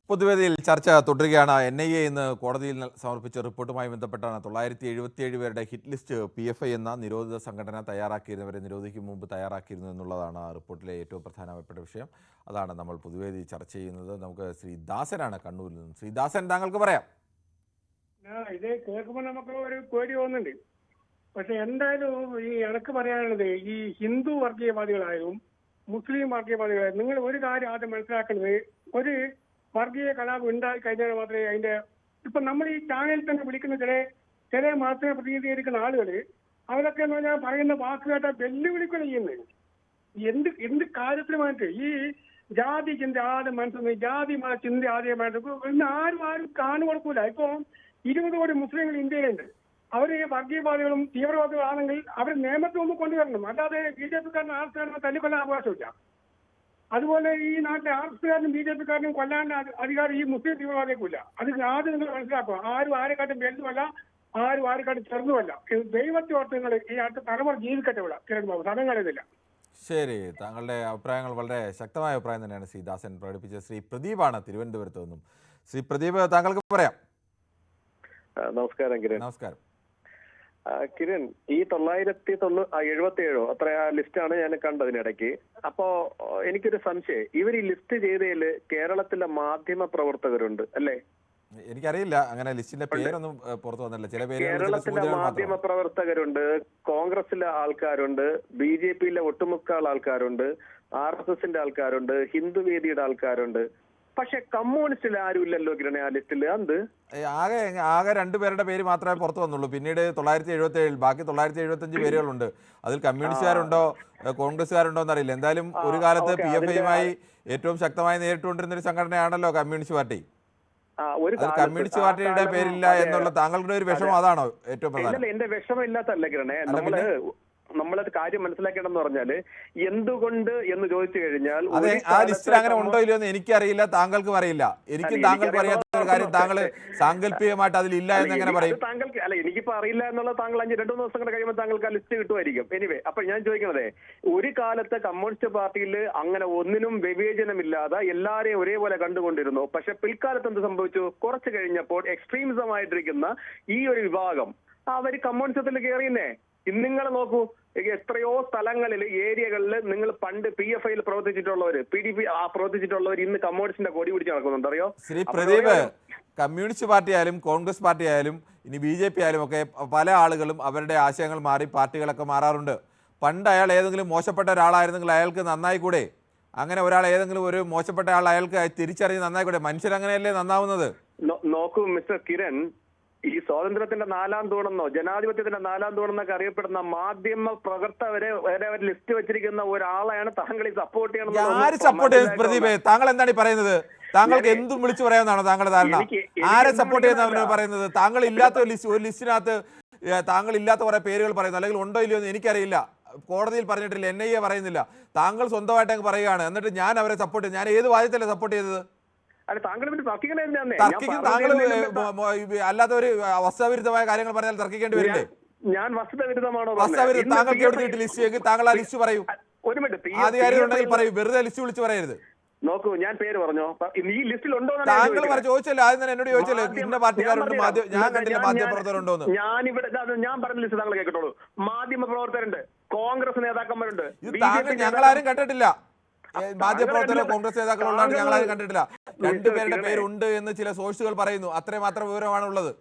പൊതുവേദിയിൽ ചർച്ച തുടരുകയാണ്. NIA ഇന്ന് കോടതിയിൽ സമർപ്പിച്ച റിപ്പോർട്ടുമായി ബന്ധപ്പെട്ടാണ് 977 പേരുടെ ഹിറ്റ് ലിസ്റ്റ് PFI എന്ന നിരോധിത സംഘടന തയ്യാറാക്കിയിരുന്നവരെ നിരോധിക്കും മുമ്പ് തയ്യാറാക്കിയിരുന്നു എന്നുള്ളതാണ് ആ റിപ്പോർട്ടിലെ ഏറ്റവും പ്രധാനപ്പെട്ട വിഷയം. അതാണ് നമ്മൾ പൊതുവേദി ചർച്ച ചെയ്യുന്നത്. നമുക്ക് ശ്രീ ദാസനാണ് കണ്ണൂരിൽ നിന്ന്. ശ്രീ ദാസൻ, താങ്കൾക്ക് പറയാം. ഇത് കേൾക്കുമ്പോൾ നമുക്ക് ഒരു പേടി തോന്നുന്നുണ്ട്. പക്ഷെ എന്തായാലും ഈ എനിക്ക് പറയാനുള്ളത്, ഈ ഹിന്ദു വർഗീയവാദികളായാലും മുസ്ലിം വർഗീയവാദികളായാലും നിങ്ങൾ ഒരു കാര്യം ആദ്യം മനസ്സിലാക്കുന്നത്, ഒരു വർഗീയ കലാപം ഉണ്ടായി കഴിഞ്ഞാൽ മാത്രമേ അതിന്റെ ഇപ്പൊ നമ്മൾ ഈ ചാനലിൽ തന്നെ വിളിക്കുന്ന ചില മതത്തിനെ പ്രതിനിധീകരിക്കുന്ന ആളുകൾ, അവരൊക്കെ എന്ന് പറഞ്ഞാൽ പറയുന്ന വാക്കുകാട്ട വെല്ലുവിളിക്കുക ചെയ്യുന്നത് എന്ത് കാര്യത്തിലുമായിട്ട് ഈ ജാതി ചിന്ത ആദ്യം മനസ്സിലായി, ജാതി മത ചിന്ത ആദ്യമായിട്ട് ഇന്ന് ആരും കാണുകൊടുക്കൂല. ഇപ്പൊ 20 കോടി മുസ്ലിങ്ങൾ ഇന്ത്യയിലുണ്ട്. അവർ വർഗീയവാദികളും തീവ്രവാദികളും ആണെങ്കിൽ അവർ നിയമത്തിൽ ഒന്ന് കൊണ്ടുവരണം. അല്ലാതെ BJP-കാരനും ആർഎസ്കാരനും തല്ലിക്കൊല്ലാൻ അവകാശമില്ല. അതുപോലെ ഈ നാട്ടിലെ ആർഎസ്കാരനും BJP-കാരനും കൊല്ലാൻ അധികാരം ഈ മുസ്ലിം തീവ്രവാദികൾക്കില്ല. അത് ആദ്യം നിങ്ങൾ മനസ്സിലാക്കുക. ആരും ആരെക്കാട്ടും വലുതുമല്ല, ആരും ആരെക്കാട്ടും ചെറുതുമല്ല. ദൈവത്തെ ഓർത്ത് നിങ്ങൾ ഈ അടുത്ത തലമുറ ജീവിക്കട്ടെ. ഇവിടെ കിരൺ ബാബു സമയം കളയുന്നില്ല. ശരി, താങ്കളുടെ അഭിപ്രായങ്ങൾ വളരെ ശക്തമായ അഭിപ്രായം തന്നെയാണ് ശ്രീ ദാസൻ പ്രകടിപ്പിച്ചത്. ശ്രീ പ്രദീപാണ് തിരുവനന്തപുരത്ത് നിന്നും. ശ്രീ പ്രദീപ്, താങ്കൾക്ക് പറയാം. നമസ്കാരം കിരൺ. നമസ്കാരം കിരൺ. ഈ 977 അത്ര ലിസ്റ്റാണ് ഞാൻ കണ്ടതിനിടയ്ക്ക്. അപ്പോ എനിക്കൊരു സംശയം, ഇവർ ഈ ലിസ്റ്റ് ചെയ്തതിൽ കേരളത്തിലെ മാധ്യമ പ്രവർത്തകരുണ്ട് അല്ലേ? എനിക്കറിയില്ല, അങ്ങനെ ലിസ്റ്റിന്റെ പേരൊന്നും പുറത്തു വന്നില്ല. ചില പേര് കേരളത്തിലെ മാധ്യമ പ്രവർത്തകരുണ്ട്, കോൺഗ്രസിലെ ആൾക്കാരുണ്ട്, BJP-യിലെ ഒട്ടുമുക്കാൽ ആൾക്കാരുണ്ട്, RSSന്റെ ആൾക്കാരുണ്ട്, ഹിന്ദുവേദിയുടെ ആൾക്കാരുണ്ട്. പക്ഷെ കമ്മ്യൂണിസ്റ്റിൽ ആരും ഇല്ലല്ലോ കിരണേ ആ ലിസ്റ്റിൽ. എന്ത് ആകെ 2 പേരുടെ പേര് മാത്രമേ പുറത്തു വന്നുള്ളൂ. പിന്നീട് 977, ബാക്കി 975 പേരുകളുണ്ട്. അതിൽ കമ്മ്യൂണിസ്റ്റുകാരുണ്ടോ കോൺഗ്രസ്സുകാരുണ്ടോ എന്നറിയില്ല. എന്തായാലും ഒരു കാലത്ത് PFI-യുമായി ഏറ്റവും ശക്തമായി നേരിട്ടുകൊണ്ടിരുന്ന ഒരു സംഘടനയാണല്ലോ കമ്മ്യൂണിസ്റ്റ് പാർട്ടി. കമ്മ്യൂണിസ്റ്റ് പാർട്ടിയുടെ പേരില്ല എന്നുള്ള താങ്കളുടെ ഒരു വിഷമം അതാണോ ഏറ്റവും പ്രധാനം? എന്റെ വിഷമം ഇല്ലാത്തല്ല കിരണേ. നമ്മള് നമ്മളത് കാര്യം മനസ്സിലാക്കേണ്ടെന്ന് പറഞ്ഞാല് എന്തുകൊണ്ട് എന്ന് ചോദിച്ചു കഴിഞ്ഞാൽ അതെ, ആ ലിസ്റ്റിൽ അങ്ങനെ ഉണ്ടോ ഇല്ലയോ എന്ന് എനിക്കറിയില്ല, താങ്കൾക്കും അറിയില്ല. എനിക്കും താങ്കൾക്കും അറിയാത്ത ഒരു കാര്യം താങ്കൾ സാങ്കല്പികമായിട്ട് അതിലില്ല എന്ന് എങ്ങനെ പറയും? താങ്കൾക്ക് അല്ല, എനിക്കിപ്പോ അറിയില്ല എന്നുള്ളത് താങ്കൾ 2 ദിവസം കൂടെ കഴിയുമ്പോൾ താങ്കൾക്ക് ആ ലിസ്റ്റ് കിട്ടുമായിരിക്കും. എനിവേ, അപ്പൊ ഞാൻ ചോദിക്കണതേ, ഒരു കാലത്ത് കമ്മ്യൂണിസ്റ്റ് പാർട്ടിയിൽ അങ്ങനെ ഒന്നിനും വിവേചനമില്ലാതെ എല്ലാരെയും ഒരേപോലെ കണ്ടുകൊണ്ടിരുന്നു. പക്ഷെ പിൽക്കാലത്ത് എന്ത് സംഭവിച്ചു? കുറച്ച് കഴിഞ്ഞപ്പോൾ എക്സ്ട്രീമിസം ആയിട്ടിരിക്കുന്ന ഈ ഒരു വിഭാഗം അവര് കമ്മ്യൂണിസത്തിൽ കയറിയെന്നേ. ഇന്ന് നിങ്ങൾ നോക്കൂ, എത്രയോ സ്ഥലങ്ങളിൽ ഏരിയകളിൽ നിങ്ങൾ പണ്ട് PFIയിൽ പ്രവർത്തിച്ചിട്ടുള്ളവര്, PDP പ്രവർത്തിച്ചിട്ടുള്ളവർ ഇന്ന് കമ്മ്യൂണിസ്റ്റിന്റെ കൊടി പിടിച്ച് നടക്കുന്നുണ്ട്. അറിയോ? ശ്രീ പ്രദീപ്, കമ്മ്യൂണിസ്റ്റ് പാർട്ടി ആയാലും കോൺഗ്രസ് പാർട്ടി ആയാലും ഇനി BJP ആയാലും ഒക്കെ പല ആളുകളും അവരുടെ ആശയങ്ങൾ മാറി പാർട്ടികളൊക്കെ മാറാറുണ്ട്. പണ്ട് അയാൾ ഏതെങ്കിലും മോശപ്പെട്ട ഒരാളായിരുന്നെങ്കിൽ അയാൾക്ക് നന്നായി കൂടെ? അങ്ങനെ ഒരാൾ ഏതെങ്കിലും ഒരു മോശപ്പെട്ട ആൾ അയാൾക്ക് തിരിച്ചറിഞ്ഞ് നന്നായി കൂടെ? മനുഷ്യരങ്ങനെയല്ലേ നന്നാവുന്നത്? നോക്കൂ മിസ്റ്റർ കിരൺ, ഈ സ്വാതന്ത്ര്യത്തിന്റെ 4ാം തൂണെന്നോ ജനാധിപത്യത്തിന്റെ 4ാം തൂണെന്നൊക്കെ അറിയപ്പെടുന്ന മാധ്യമ പ്രവർത്തകരെ വരെ ലിസ്റ്റ് വെച്ചിരിക്കുന്ന ഒരാളെയാണ് താങ്കൾ ഈ സപ്പോർട്ട് ചെയ്യണം. ആര് സപ്പോർട്ട് ചെയ്യുന്നത്? പ്രദീപ്, താങ്കൾ എന്താണ് ഈ പറയുന്നത്? താങ്കൾക്ക് എന്തും വിളിച്ചു പറയാമെന്നാണോ താങ്കളുടെ ധാരണ? ആരെ സപ്പോർട്ട് ചെയ്യുന്നവരാണ് പറയുന്നത്? താങ്കൾ ഇല്ലാത്ത ഒരു ലിസ്റ്റിനകത്ത് താങ്കൾ ഇല്ലാത്ത കുറെ പേരുകൾ പറയുന്നു, അല്ലെങ്കിൽ ഉണ്ടോ ഇല്ലയോ എന്ന് എനിക്കറിയില്ല. കോടതിയിൽ പറഞ്ഞിട്ടില്ല, NIA പറയുന്നില്ല, താങ്കൾ സ്വന്തമായിട്ട് അങ്ങ് പറയുകയാണ്. എന്നിട്ട് ഞാൻ അവരെ സപ്പോർട്ട് ചെയ്തു. ഞാൻ ഏത് വാദ്യത്തിലാണ് സപ്പോർട്ട് ചെയ്തത്? തർക്കിക്കും. താങ്കൾ അല്ലാത്ത ഒരു വസ്തുവിരുദ്ധമായ കാര്യങ്ങൾ പറഞ്ഞാൽ തർക്കിക്കേണ്ടി വരില്ലേ? ഞാൻ വസ്തുവിരുദ്ധമാണോ? വസ്തുവിരുദ്ധം. താങ്കൾക്ക് എവിടെ കിട്ടി ലിസ്റ്റ്? എങ്കിൽ താങ്കൾ ആ ലിസ്റ്റ് പറയൂ. ആധികാരികൾ ഉണ്ടെങ്കിൽ പറയൂ, വെറുതെ ലിസ്റ്റ് വിളിച്ച് പറയരുത്. നോക്കൂ, ഞാൻ പേര് പറഞ്ഞോ? ഈ ലിസ്റ്റിൽ ഉണ്ടോ? താങ്കൾ ചോദിച്ചല്ലോ, ആദ്യം തന്നെ എന്നോട് ചോദിച്ചല്ലോ ഇന്ന പാർട്ടിക്കാരുണ്ട്, ഞാൻ കണ്ടില്ല മാധ്യമപ്രവർത്തകരുണ്ടോ എന്ന്. ഞാൻ പറഞ്ഞ ലിസ്റ്റ് താങ്കൾ കേൾക്കട്ടുള്ളൂ. മാധ്യമ പ്രവർത്തകരുണ്ട്, കോൺഗ്രസ് നേതാക്കന്മാരുണ്ട്. ഞങ്ങളാരും കണ്ടിട്ടില്ല. മാധ്യമപ്രവർത്തകരോ കോൺഗ്രസ് നേതാക്കളുള്ള ഞങ്ങളാരും കണ്ടിട്ടില്ല. 2 പേരുടെ പേരുണ്ട് എന്ന് ചില സോഴ്സുകൾ പറയുന്നു. അത്രയും മാത്രം വിവരമാണുള്ളത്.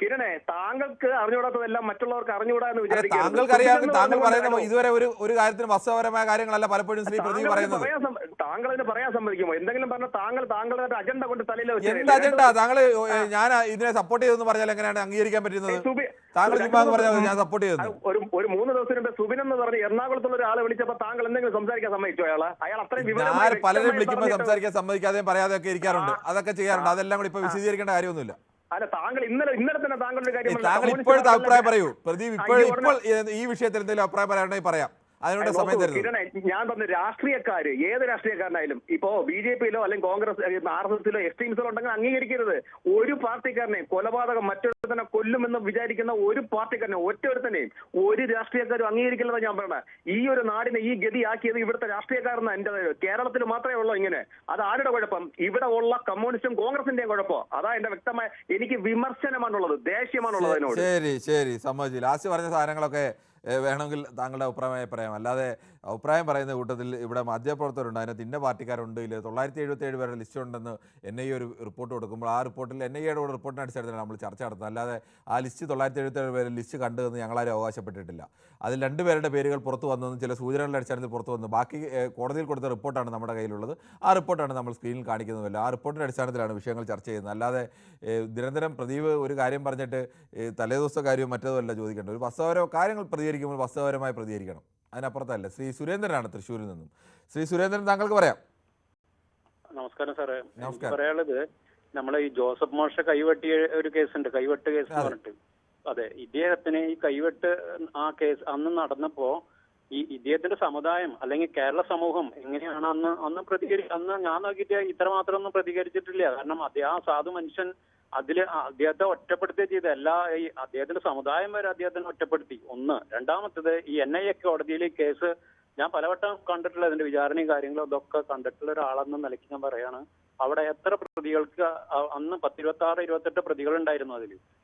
കിരണേ, താങ്കൾക്ക് അറിഞ്ഞുകൂടാത്തതെല്ലാം മറ്റുള്ളവർക്ക് അറിഞ്ഞുകൂടാ എന്ന് വിചാരിക്കും. താങ്കൾക്ക് അറിയാമെങ്കിൽ താങ്കൾ പറയുന്ന ഇതുവരെ ഒരു കാര്യത്തിന് വസ്തുപരമായ കാര്യങ്ങളല്ല പലപ്പോഴും ശ്രീ പ്രദീപ് പറയുന്നത്. താങ്കൾ അതിന് പറയാൻ സമ്മതിക്കുമോ? എന്തെങ്കിലും പറഞ്ഞാൽ താങ്കളുടെ അജണ്ട കൊണ്ട് തലയിൽ എന്ത് അജണ്ട? താങ്കൾ ഞാൻ ഇതിനെ സപ്പോർട്ട് ചെയ്തെന്ന് പറഞ്ഞാൽ എങ്ങനെയാണ് അംഗീകരിക്കാൻ പറ്റുന്നത്? താങ്കൾ പറഞ്ഞാൽ ഞാൻ സപ്പോർട്ട് ചെയ്തു. ഒരു 3 ദിവസം മുമ്പ് സുബിൻ എന്ന് പറഞ്ഞ് എറണാകുളത്തുള്ള ഒരാളെ വിളിച്ചപ്പോൾ താങ്കൾ എന്തെങ്കിലും സംസാരിക്കാൻ സമ്മതിച്ചോ? അയാൾ അത്രയും ഞാൻ പലരും വിളിക്കുമ്പോൾ സംസാരിക്കാൻ സമ്മതിക്കാതെയും പറയാതെയൊക്കെ ഇരിക്കാറുണ്ട്. അതൊക്കെ ചെയ്യാറുണ്ട്. അതെല്ലാം കൂടി ഇപ്പൊ വിശദീകരിക്കേണ്ട കാര്യമൊന്നുമില്ല. അല്ല, താങ്കൾ ഇന്നലെ തന്നെ താങ്കളുടെ കാര്യം താങ്കൾ ഇപ്പോഴത്തെ അഭിപ്രായം പറയൂ പ്രദീപ്. ഇപ്പോൾ ഈ വിഷയത്തിൽ എന്തെങ്കിലും അഭിപ്രായം പറയാനുണ്ടെങ്കിൽ പറയാം. അതിനുള്ള സമയം തരുന്നു. ഞാൻ പറഞ്ഞ രാഷ്ട്രീയക്കാര്, ഏത് രാഷ്ട്രീയക്കാരനായാലും, ഇപ്പോ BJPയിലോ അല്ലെങ്കിൽ കോൺഗ്രസ് RSSലോ എക്സ്ട്രീംസിലോ ഉണ്ടെങ്കിൽ അംഗീകരിക്കരുത്. ഒരു പാർട്ടിക്കാരനെയും കൊലപാതകം മറ്റൊരുത്തനെ കൊല്ലുമെന്ന് വിചാരിക്കുന്ന ഒരു പാർട്ടിക്കാരനെ ഒറ്റൊരുത്തനെയും ഒരു രാഷ്ട്രീയക്കാരും അംഗീകരിക്കില്ലെന്ന് ഞാൻ പറഞ്ഞത്. ഈ ഒരു നാടിനെ ഈ ഗതിയാക്കിയത് ഇവിടുത്തെ രാഷ്ട്രീയക്കാരെന്ന് എന്റെ കേരളത്തിൽ മാത്രമേ ഉള്ളൂ ഇങ്ങനെ. അത് ആരുടെ കുഴപ്പം? ഇവിടെ ഉള്ള കമ്മ്യൂണിസ്റ്റും കോൺഗ്രസിന്റെയും കുഴപ്പം. അതാ എന്റെ വ്യക്തമായ എനിക്ക് വിമർശനമാണുള്ളത്, ദേഷ്യമാണുള്ളത് അതിനോട്. ശരി സമ്മതിച്ചു. ലാസ്റ്റ് പറഞ്ഞ സാധനങ്ങളൊക്കെ വേണമെങ്കിൽ താങ്കളുടെ അഭിപ്രായമായി പറയാം. അല്ലാതെ അഭിപ്രായം പറയുന്ന കൂട്ടത്തിൽ ഇവിടെ മാധ്യമപ്രവർത്തകരുണ്ട്, അതിനകത്ത് ഇന്ന പാർട്ടിക്കാരുണ്ട്, ഇല്ല 977 പേരുടെ ലിസ്റ്റ് ഉണ്ടെന്ന് NIA ഒരു റിപ്പോർട്ട് കൊടുക്കുമ്പോൾ ആ റിപ്പോർട്ടിൽ NIAയുടെ കൂടെ റിപ്പോർട്ടിന് അടിസ്ഥാനത്തിലാണ് നമ്മൾ ചർച്ച നടത്തുന്നത്. അല്ലാതെ ആ ലിസ്റ്റ് 977 പേരുടെ ലിസ്റ്റ് കണ്ടതെന്ന് ഞങ്ങളാരും അവകാശപ്പെട്ടിട്ടില്ല. അതിൽ 2 പേരുടെ പേരുകൾ പുറത്തു വന്നതെന്ന് ചില സൂചനകളുടെ അടിസ്ഥാനത്തിൽ പുറത്തു വന്നു. ബാക്കി കോടതിയിൽ കൊടുത്ത റിപ്പോർട്ടാണ് നമ്മുടെ കയ്യിലുള്ളത്. ആ റിപ്പോർട്ടാണ് നമ്മൾ സ്ക്രീനിൽ കാണിക്കുന്നതല്ല. ആ റിപ്പോർട്ടിൻ്റെ അടിസ്ഥാനത്തിലാണ് വിഷയങ്ങൾ ചർച്ച ചെയ്യുന്നത്. അല്ലാതെ നിരന്തരം പ്രദീപ് ഒരു കാര്യം പറഞ്ഞിട്ട് തലേദിവസത്തെ കാര്യവും മറ്റേതുമല്ല ചോദിക്കേണ്ടത്. ഒരു വസ്തുപരമായ കാര്യങ്ങൾ പ്രതികരിക്കുമ്പോൾ വസ്തുപരമായി പ്രതികരിക്കണം. അതിനപ്പുറത്തല്ല. ശ്രീ സുരേന്ദ്രനാണ് തൃശ്ശൂരിൽ നിന്നും. ശ്രീ സുരേന്ദ്രൻ, താങ്കൾക്ക് പറയാം. നമസ്കാരം സാറേ. പറയാനുള്ളത്, നമ്മളെ ഈ ജോസഫ് മോശ കൈവെട്ടിയ ഒരു കേസുണ്ട്, കൈവെട്ട് കേസ് എന്ന് പറഞ്ഞിട്ട്. അതെ, ഇദ്ദേഹത്തിന് ഈ കൈവെട്ട് ആ കേസ് അന്ന് നടന്നപ്പോ ഈ ഇദ്ദേഹത്തിന്റെ സമുദായം അല്ലെങ്കിൽ കേരള സമൂഹം എങ്ങനെയാണ് അന്ന് അന്ന് ഞാൻ നോക്കിയിട്ട് ഇത്രമാത്രം ഒന്നും പ്രതികരിച്ചിട്ടില്ല. കാരണം ആ സാധു മനുഷ്യൻ അതില് അദ്ദേഹത്തെ ഒറ്റപ്പെടുത്തുക ചെയ്ത ഈ അദ്ദേഹത്തിന്റെ സമുദായം വരെ അദ്ദേഹത്തിനെ ഒറ്റപ്പെടുത്തി. ഒന്ന്. രണ്ടാമത്തത്, ഈ NIA കോടതിയിൽ കേസ് ഞാൻ പലവട്ടം കണ്ടിട്ടുള്ള അതിന്റെ വിചാരണയും കാര്യങ്ങളും ഇതൊക്കെ കണ്ടിട്ടുള്ള ഒരാളെന്ന നിലയ്ക്ക് ഞാൻ പറയാണ്, അവിടെ എത്ര പ്രതികൾക്ക് അന്ന് 26, 28 പ്രതികൾ ഉണ്ടായിരുന്നു.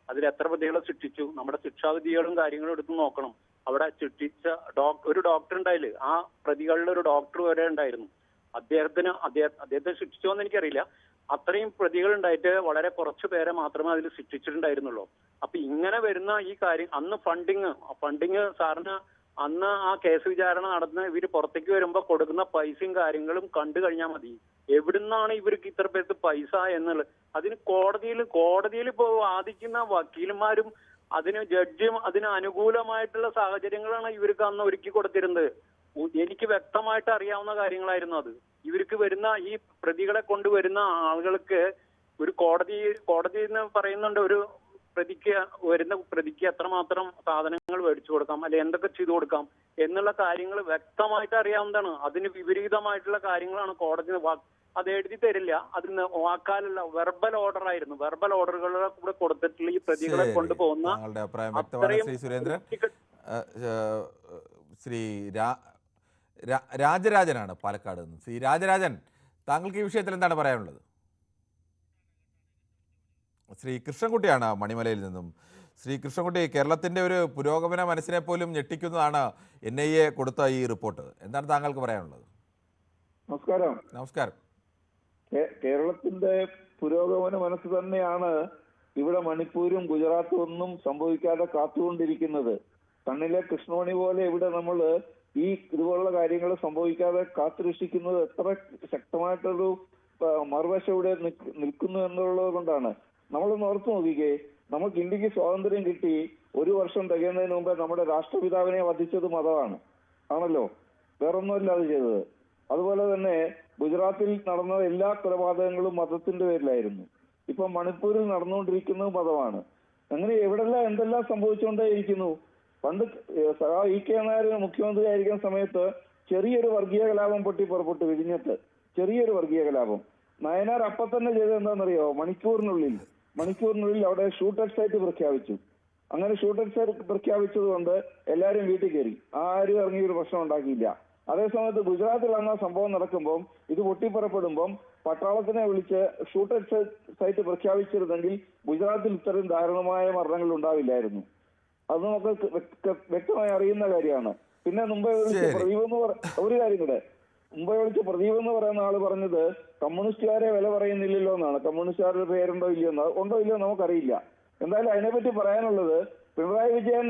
അതിൽ എത്ര പ്രതികളെ ശിക്ഷിച്ചു? നമ്മുടെ ശിക്ഷാവിധികളും കാര്യങ്ങളും എടുത്ത് നോക്കണം. അവിടെ ശിക്ഷിച്ച ഒരു ഡോക്ടർ ഉണ്ടായില്ല, ആ പ്രതികളിൽ ഒരു ഡോക്ടർ വരെ ഉണ്ടായിരുന്നു. അദ്ദേഹത്തെ ശിക്ഷിച്ചോ എന്ന് എനിക്കറിയില്ല. അത്രയും പ്രതികൾ ഉണ്ടായിട്ട് വളരെ കുറച്ചു പേരെ മാത്രമേ അതിൽ ശിക്ഷിച്ചിട്ടുണ്ടായിരുന്നുള്ളൂ. അപ്പൊ ഇങ്ങനെ വരുന്ന ഈ കാര്യം, അന്ന് ഫണ്ടിങ് സാറിന് അന്ന് ആ കേസ് വിചാരണ നടന്ന് ഇവര് പുറത്തേക്ക് വരുമ്പോ കൊടുക്കുന്ന പൈസയും കാര്യങ്ങളും കണ്ടു കഴിഞ്ഞാൽ മതി. എവിടുന്നാണ് ഇവർക്ക് ഇത്ര പേർക്ക് പൈസ എന്നുള്ളത്. അതിന് കോടതിയിൽ ഇപ്പോ വാദിക്കുന്ന വക്കീലന്മാരും അതിന് ജഡ്ജും അതിന് അനുകൂലമായിട്ടുള്ള സാഹചര്യങ്ങളാണ് ഇവർക്ക് അന്ന് ഒരുക്കി കൊടുത്തിരുന്നത്. എനിക്ക് വ്യക്തമായിട്ട് അറിയാവുന്ന കാര്യങ്ങളായിരുന്നു അത്. ഇവർക്ക് വരുന്ന ഈ പ്രതികളെ കൊണ്ടുവരുന്ന ആളുകൾക്ക് ഒരു കോടതി എന്ന് പറയുന്നുണ്ട്, ഒരു പ്രതിക്ക് എത്രമാത്രം സാധനങ്ങൾ മേടിച്ചു കൊടുക്കാം, അല്ലെ എന്തൊക്കെ ചെയ്തു കൊടുക്കാം എന്നുള്ള കാര്യങ്ങൾ വ്യക്തമായിട്ട് അറിയാവുന്നതാണ്. അതിന് വിപരീതമായിട്ടുള്ള കാര്യങ്ങളാണ് കോടതി അത് എഴുതി തരില്ല. അതിന് വാക്കാലുള്ള വെർബൽ ഓർഡർ ആയിരുന്നു. വെർബൽ ഓർഡറുകളുടെ കൂടെ കൊടുത്തിട്ടുള്ള ഈ പ്രതികളെ കൊണ്ടുപോകുന്ന ശ്രീ രാജരാജനാണ് പാലക്കാട് നിന്ന്. ശ്രീ രാജരാജൻ, താങ്കൾക്ക് ഈ വിഷയത്തിൽ എന്താണ് പറയാനുള്ളത്? ശ്രീ കൃഷ്ണൻകുട്ടിയാണ് മണിമലയിൽ നിന്നും. ശ്രീ കൃഷ്ണൻകുട്ടി, കേരളത്തിൻ്റെ ഒരു പുരോഗമന മനസ്സിനെ പോലും ഞെട്ടിക്കുന്നതാണ് NIA കൊടുത്ത ഈ റിപ്പോർട്ട്. എന്താണ് താങ്കൾക്ക് പറയാനുള്ളത്? നമസ്കാരം. നമസ്കാരം. കേരളത്തിന്റെ പുരോഗമന മനസ്സ് തന്നെയാണ് ഇവിടെ മണിപ്പൂരും ഗുജറാത്തും ഒന്നും സംഭവിക്കാതെ കാത്തുകൊണ്ടിരിക്കുന്നത്. കണ്ണിലെ കൃഷ്ണമണി പോലെ ഇവിടെ നമ്മൾ ഈ ഇതുപോലുള്ള കാര്യങ്ങൾ സംഭവിക്കാതെ കാത്തുരക്ഷിക്കുന്നത് എത്ര ശക്തമായിട്ടൊരു മറുവശം ഇവിടെ നിൽക്കുന്നു എന്നുള്ളത് കൊണ്ടാണ്. നമ്മളൊന്ന് ഓർത്തു നോക്കിക്കേ, നമുക്ക് ഇന്ത്യക്ക് സ്വാതന്ത്ര്യം കിട്ടി 1 വർഷം തികയുന്നതിന് മുമ്പേ നമ്മുടെ രാഷ്ട്രപിതാവിനെ വധിച്ചത് മതമാണ് ആണല്ലോ, വേറൊന്നുമല്ല അത് ചെയ്തത്. അതുപോലെ തന്നെ ഗുജറാത്തിൽ നടന്ന എല്ലാ കൊലപാതകങ്ങളും മതത്തിന്റെ പേരിലായിരുന്നു. ഇപ്പൊ മണിപ്പൂരിൽ നടന്നുകൊണ്ടിരിക്കുന്നത് മതമാണ്. അങ്ങനെ എവിടെല്ലാം എന്തെല്ലാം സംഭവിച്ചുകൊണ്ടേയിരിക്കുന്നു. പണ്ട് EK നായർ മുഖ്യമന്ത്രി ആയിരിക്കുന്ന സമയത്ത് ചെറിയൊരു വർഗീയ കലാപം പൊട്ടിപ്പുറപ്പെട്ടു വിഴിഞ്ഞത്ത്, ചെറിയൊരു വർഗീയ കലാപം. നയനാർ അപ്പം തന്നെ ചെയ്തത് എന്താണെന്നറിയോ? മണിക്കൂറിനുള്ളിൽ അവിടെ ഷൂട്ടഡ് സൈറ്റ് പ്രഖ്യാപിച്ചു. അങ്ങനെ ഷൂട്ടഡ് സൈറ്റ് പ്രഖ്യാപിച്ചത് കൊണ്ട് എല്ലാവരും വീട്ടിൽ കയറി, ആരും ഇറങ്ങിയൊരു പ്രശ്നം ഉണ്ടാക്കിയില്ല. അതേസമയത്ത് ഗുജറാത്തിൽ അന്ന് സംഭവം നടക്കുമ്പോൾ, ഇത് പൊട്ടിപ്പുറപ്പെടുമ്പം പട്ടാളത്തിനെ വിളിച്ച് ഷൂട്ടഡ് സൈറ്റ് പ്രഖ്യാപിച്ചിരുന്നെങ്കിൽ ഗുജറാത്തിൽ ഇത്തരം ദാരുണമായ മരണങ്ങൾ ഉണ്ടാവില്ലായിരുന്നു. അത് നമുക്ക് വ്യക്തമായി അറിയുന്ന കാര്യമാണ്. പിന്നെ മുംബൈ വിളിച്ച് പ്രദീപ് ഒരു കാര്യം കൂടെ, മുംബൈ വിളിച്ച് പ്രദീപ് എന്ന് പറയുന്ന ആള് പറഞ്ഞത് കമ്മ്യൂണിസ്റ്റുകാരെ വില പറയുന്നില്ലല്ലോ എന്നാണ്. കമ്മ്യൂണിസ്റ്റുകാരുടെ പേരുണ്ടോ ഇല്ലയോ ഉണ്ടോ ഇല്ലയോ നമുക്കറിയില്ല. എന്തായാലും അതിനെപ്പറ്റി പറയാനുള്ളത്, പിണറായി വിജയൻ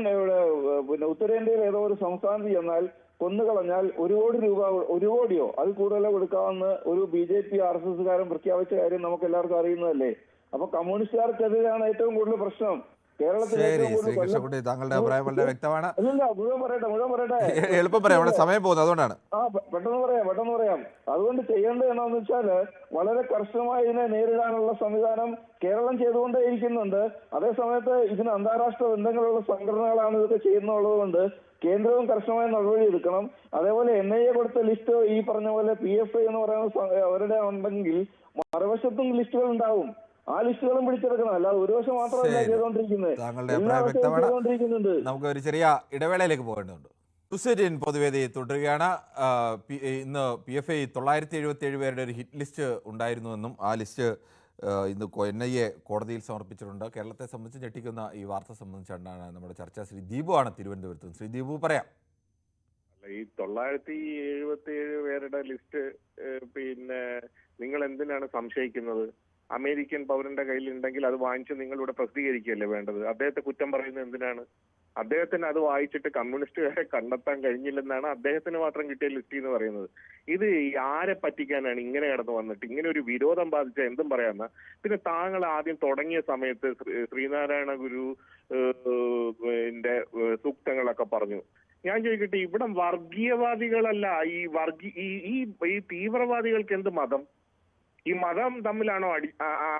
പിന്നെ ഉത്തരേന്ത്യയിൽ ഏതോ ഒരു സംസ്ഥാനത്ത് ചെന്നാൽ കൊന്നുകളഞ്ഞാൽ 1 കോടി രൂപ, 1 കോടിയോ അത് കൂടുതലോ കൊടുക്കാമെന്ന് ഒരു BJP RSS പ്രഖ്യാപിച്ച കാര്യം നമുക്ക് എല്ലാവർക്കും അറിയുന്നതല്ലേ. അപ്പൊ കമ്മ്യൂണിസ്റ്റുകാർക്കെതിരെയാണ് ഏറ്റവും കൂടുതൽ പ്രശ്നം. കൃഷ്ണൻകുട്ടി, താങ്കളുടെ അഭിപ്രായം വളരെ വ്യക്തമാണ്. മുഴുവൻ പറയട്ടെ എളുപ്പം പറയാം, നമ്മുടെ സമയം പോകുന്നു, അതുകൊണ്ടാണ്. പെട്ടെന്ന് പറയാം. അതുകൊണ്ട് ചെയ്യേണ്ടത് എന്താണെന്ന് വെച്ചാല് വളരെ കർശനമായി ഇതിനെ നേരിടാനുള്ള സംവിധാനം കേരളം ചെയ്തുകൊണ്ടേയിരിക്കുന്നുണ്ട്. അതേസമയത്ത് ഇതിന് അന്താരാഷ്ട്ര ബന്ധങ്ങളുള്ള സംഘടനകളാണ് ഇതൊക്കെ ചെയ്യുന്നുള്ളത് കൊണ്ട് കേന്ദ്രവും കർശനമായ നടപടി എടുക്കണം. അതേപോലെ NIA കൊടുത്ത ലിസ്റ്റ് ഈ പറഞ്ഞ പോലെ PFI എന്ന് പറയുന്ന അവരുടെ ഉണ്ടെങ്കിൽ മറുവശത്തും ലിസ്റ്റുകൾ ഉണ്ടാവും. ആ ലിസ്റ്റുകളും പിടിച്ചെടുക്കണം. അല്ലാതെ ഒരു വശം മാത്രമല്ല ചെയ്തുകൊണ്ടിരിക്കുന്നത്. നമുക്ക് ഒരു ചെറിയ ഇടവേളയിലേക്ക് പോകേണ്ടതുണ്ട്. ന്യൂസ് പൊതുവേദി തുടരുകയാണ്. ഇന്ന് PFI 977 പേരുടെ ഒരു ഹിറ്റ് ലിസ്റ്റ് ഉണ്ടായിരുന്നുവെന്നും ആ ലിസ്റ്റ് ഇന്ന് NIA കോടതിയിൽ സമർപ്പിച്ചിട്ടുണ്ട്. കേരളത്തെ സംബന്ധിച്ച് ഞെട്ടിക്കുന്ന ഈ വാർത്ത സംബന്ധിച്ചാണ് നമ്മുടെ ചർച്ച. ശ്രീ ദീപു ആണ് തിരുവനന്തപുരത്ത്. ശ്രീ ദീപു, പറയാം. ഈ 977 പേരുടെ ലിസ്റ്റ് പിന്നെ നിങ്ങൾ എന്തിനാണ് സംശയിക്കുന്നത്? അമേരിക്കൻ പൗരന്റെ കയ്യിലുണ്ടെങ്കിൽ അത് വാങ്ങിച്ച് നിങ്ങൾ ഇവിടെ പ്രസിദ്ധീകരിക്കുകയല്ലേ വേണ്ടത്? അദ്ദേഹത്തെ കുറ്റം പറയുന്നത് എന്തിനാണ്? അദ്ദേഹത്തിന് അത് വായിച്ചിട്ട് കമ്മ്യൂണിസ്റ്റുകാരെ കണ്ടെത്താൻ കഴിഞ്ഞില്ലെന്നാണ് അദ്ദേഹത്തിന് മാത്രം കിട്ടിയ ലിസ്റ്റ് എന്ന് പറയുന്നത്. ഇത് ആരെ പറ്റിക്കാനാണ് ഇങ്ങനെ കടന്നു വന്നിട്ട് ഇങ്ങനെ ഒരു വിരോധം ബാധിച്ച എന്തും പറയാമെന്ന. പിന്നെ താങ്കൾ ആദ്യം തുടങ്ങിയ സമയത്ത് ശ്രീനാരായണ ഗുരുവിന്റെ സൂക്തങ്ങളൊക്കെ പറഞ്ഞു. ഞാൻ ചോദിക്കട്ടെ, ഇവിടെ വർഗീയവാദികളല്ല ഈ തീവ്രവാദികൾക്ക് എന്ത് മതം? ഈ മതം തമ്മിലാണോ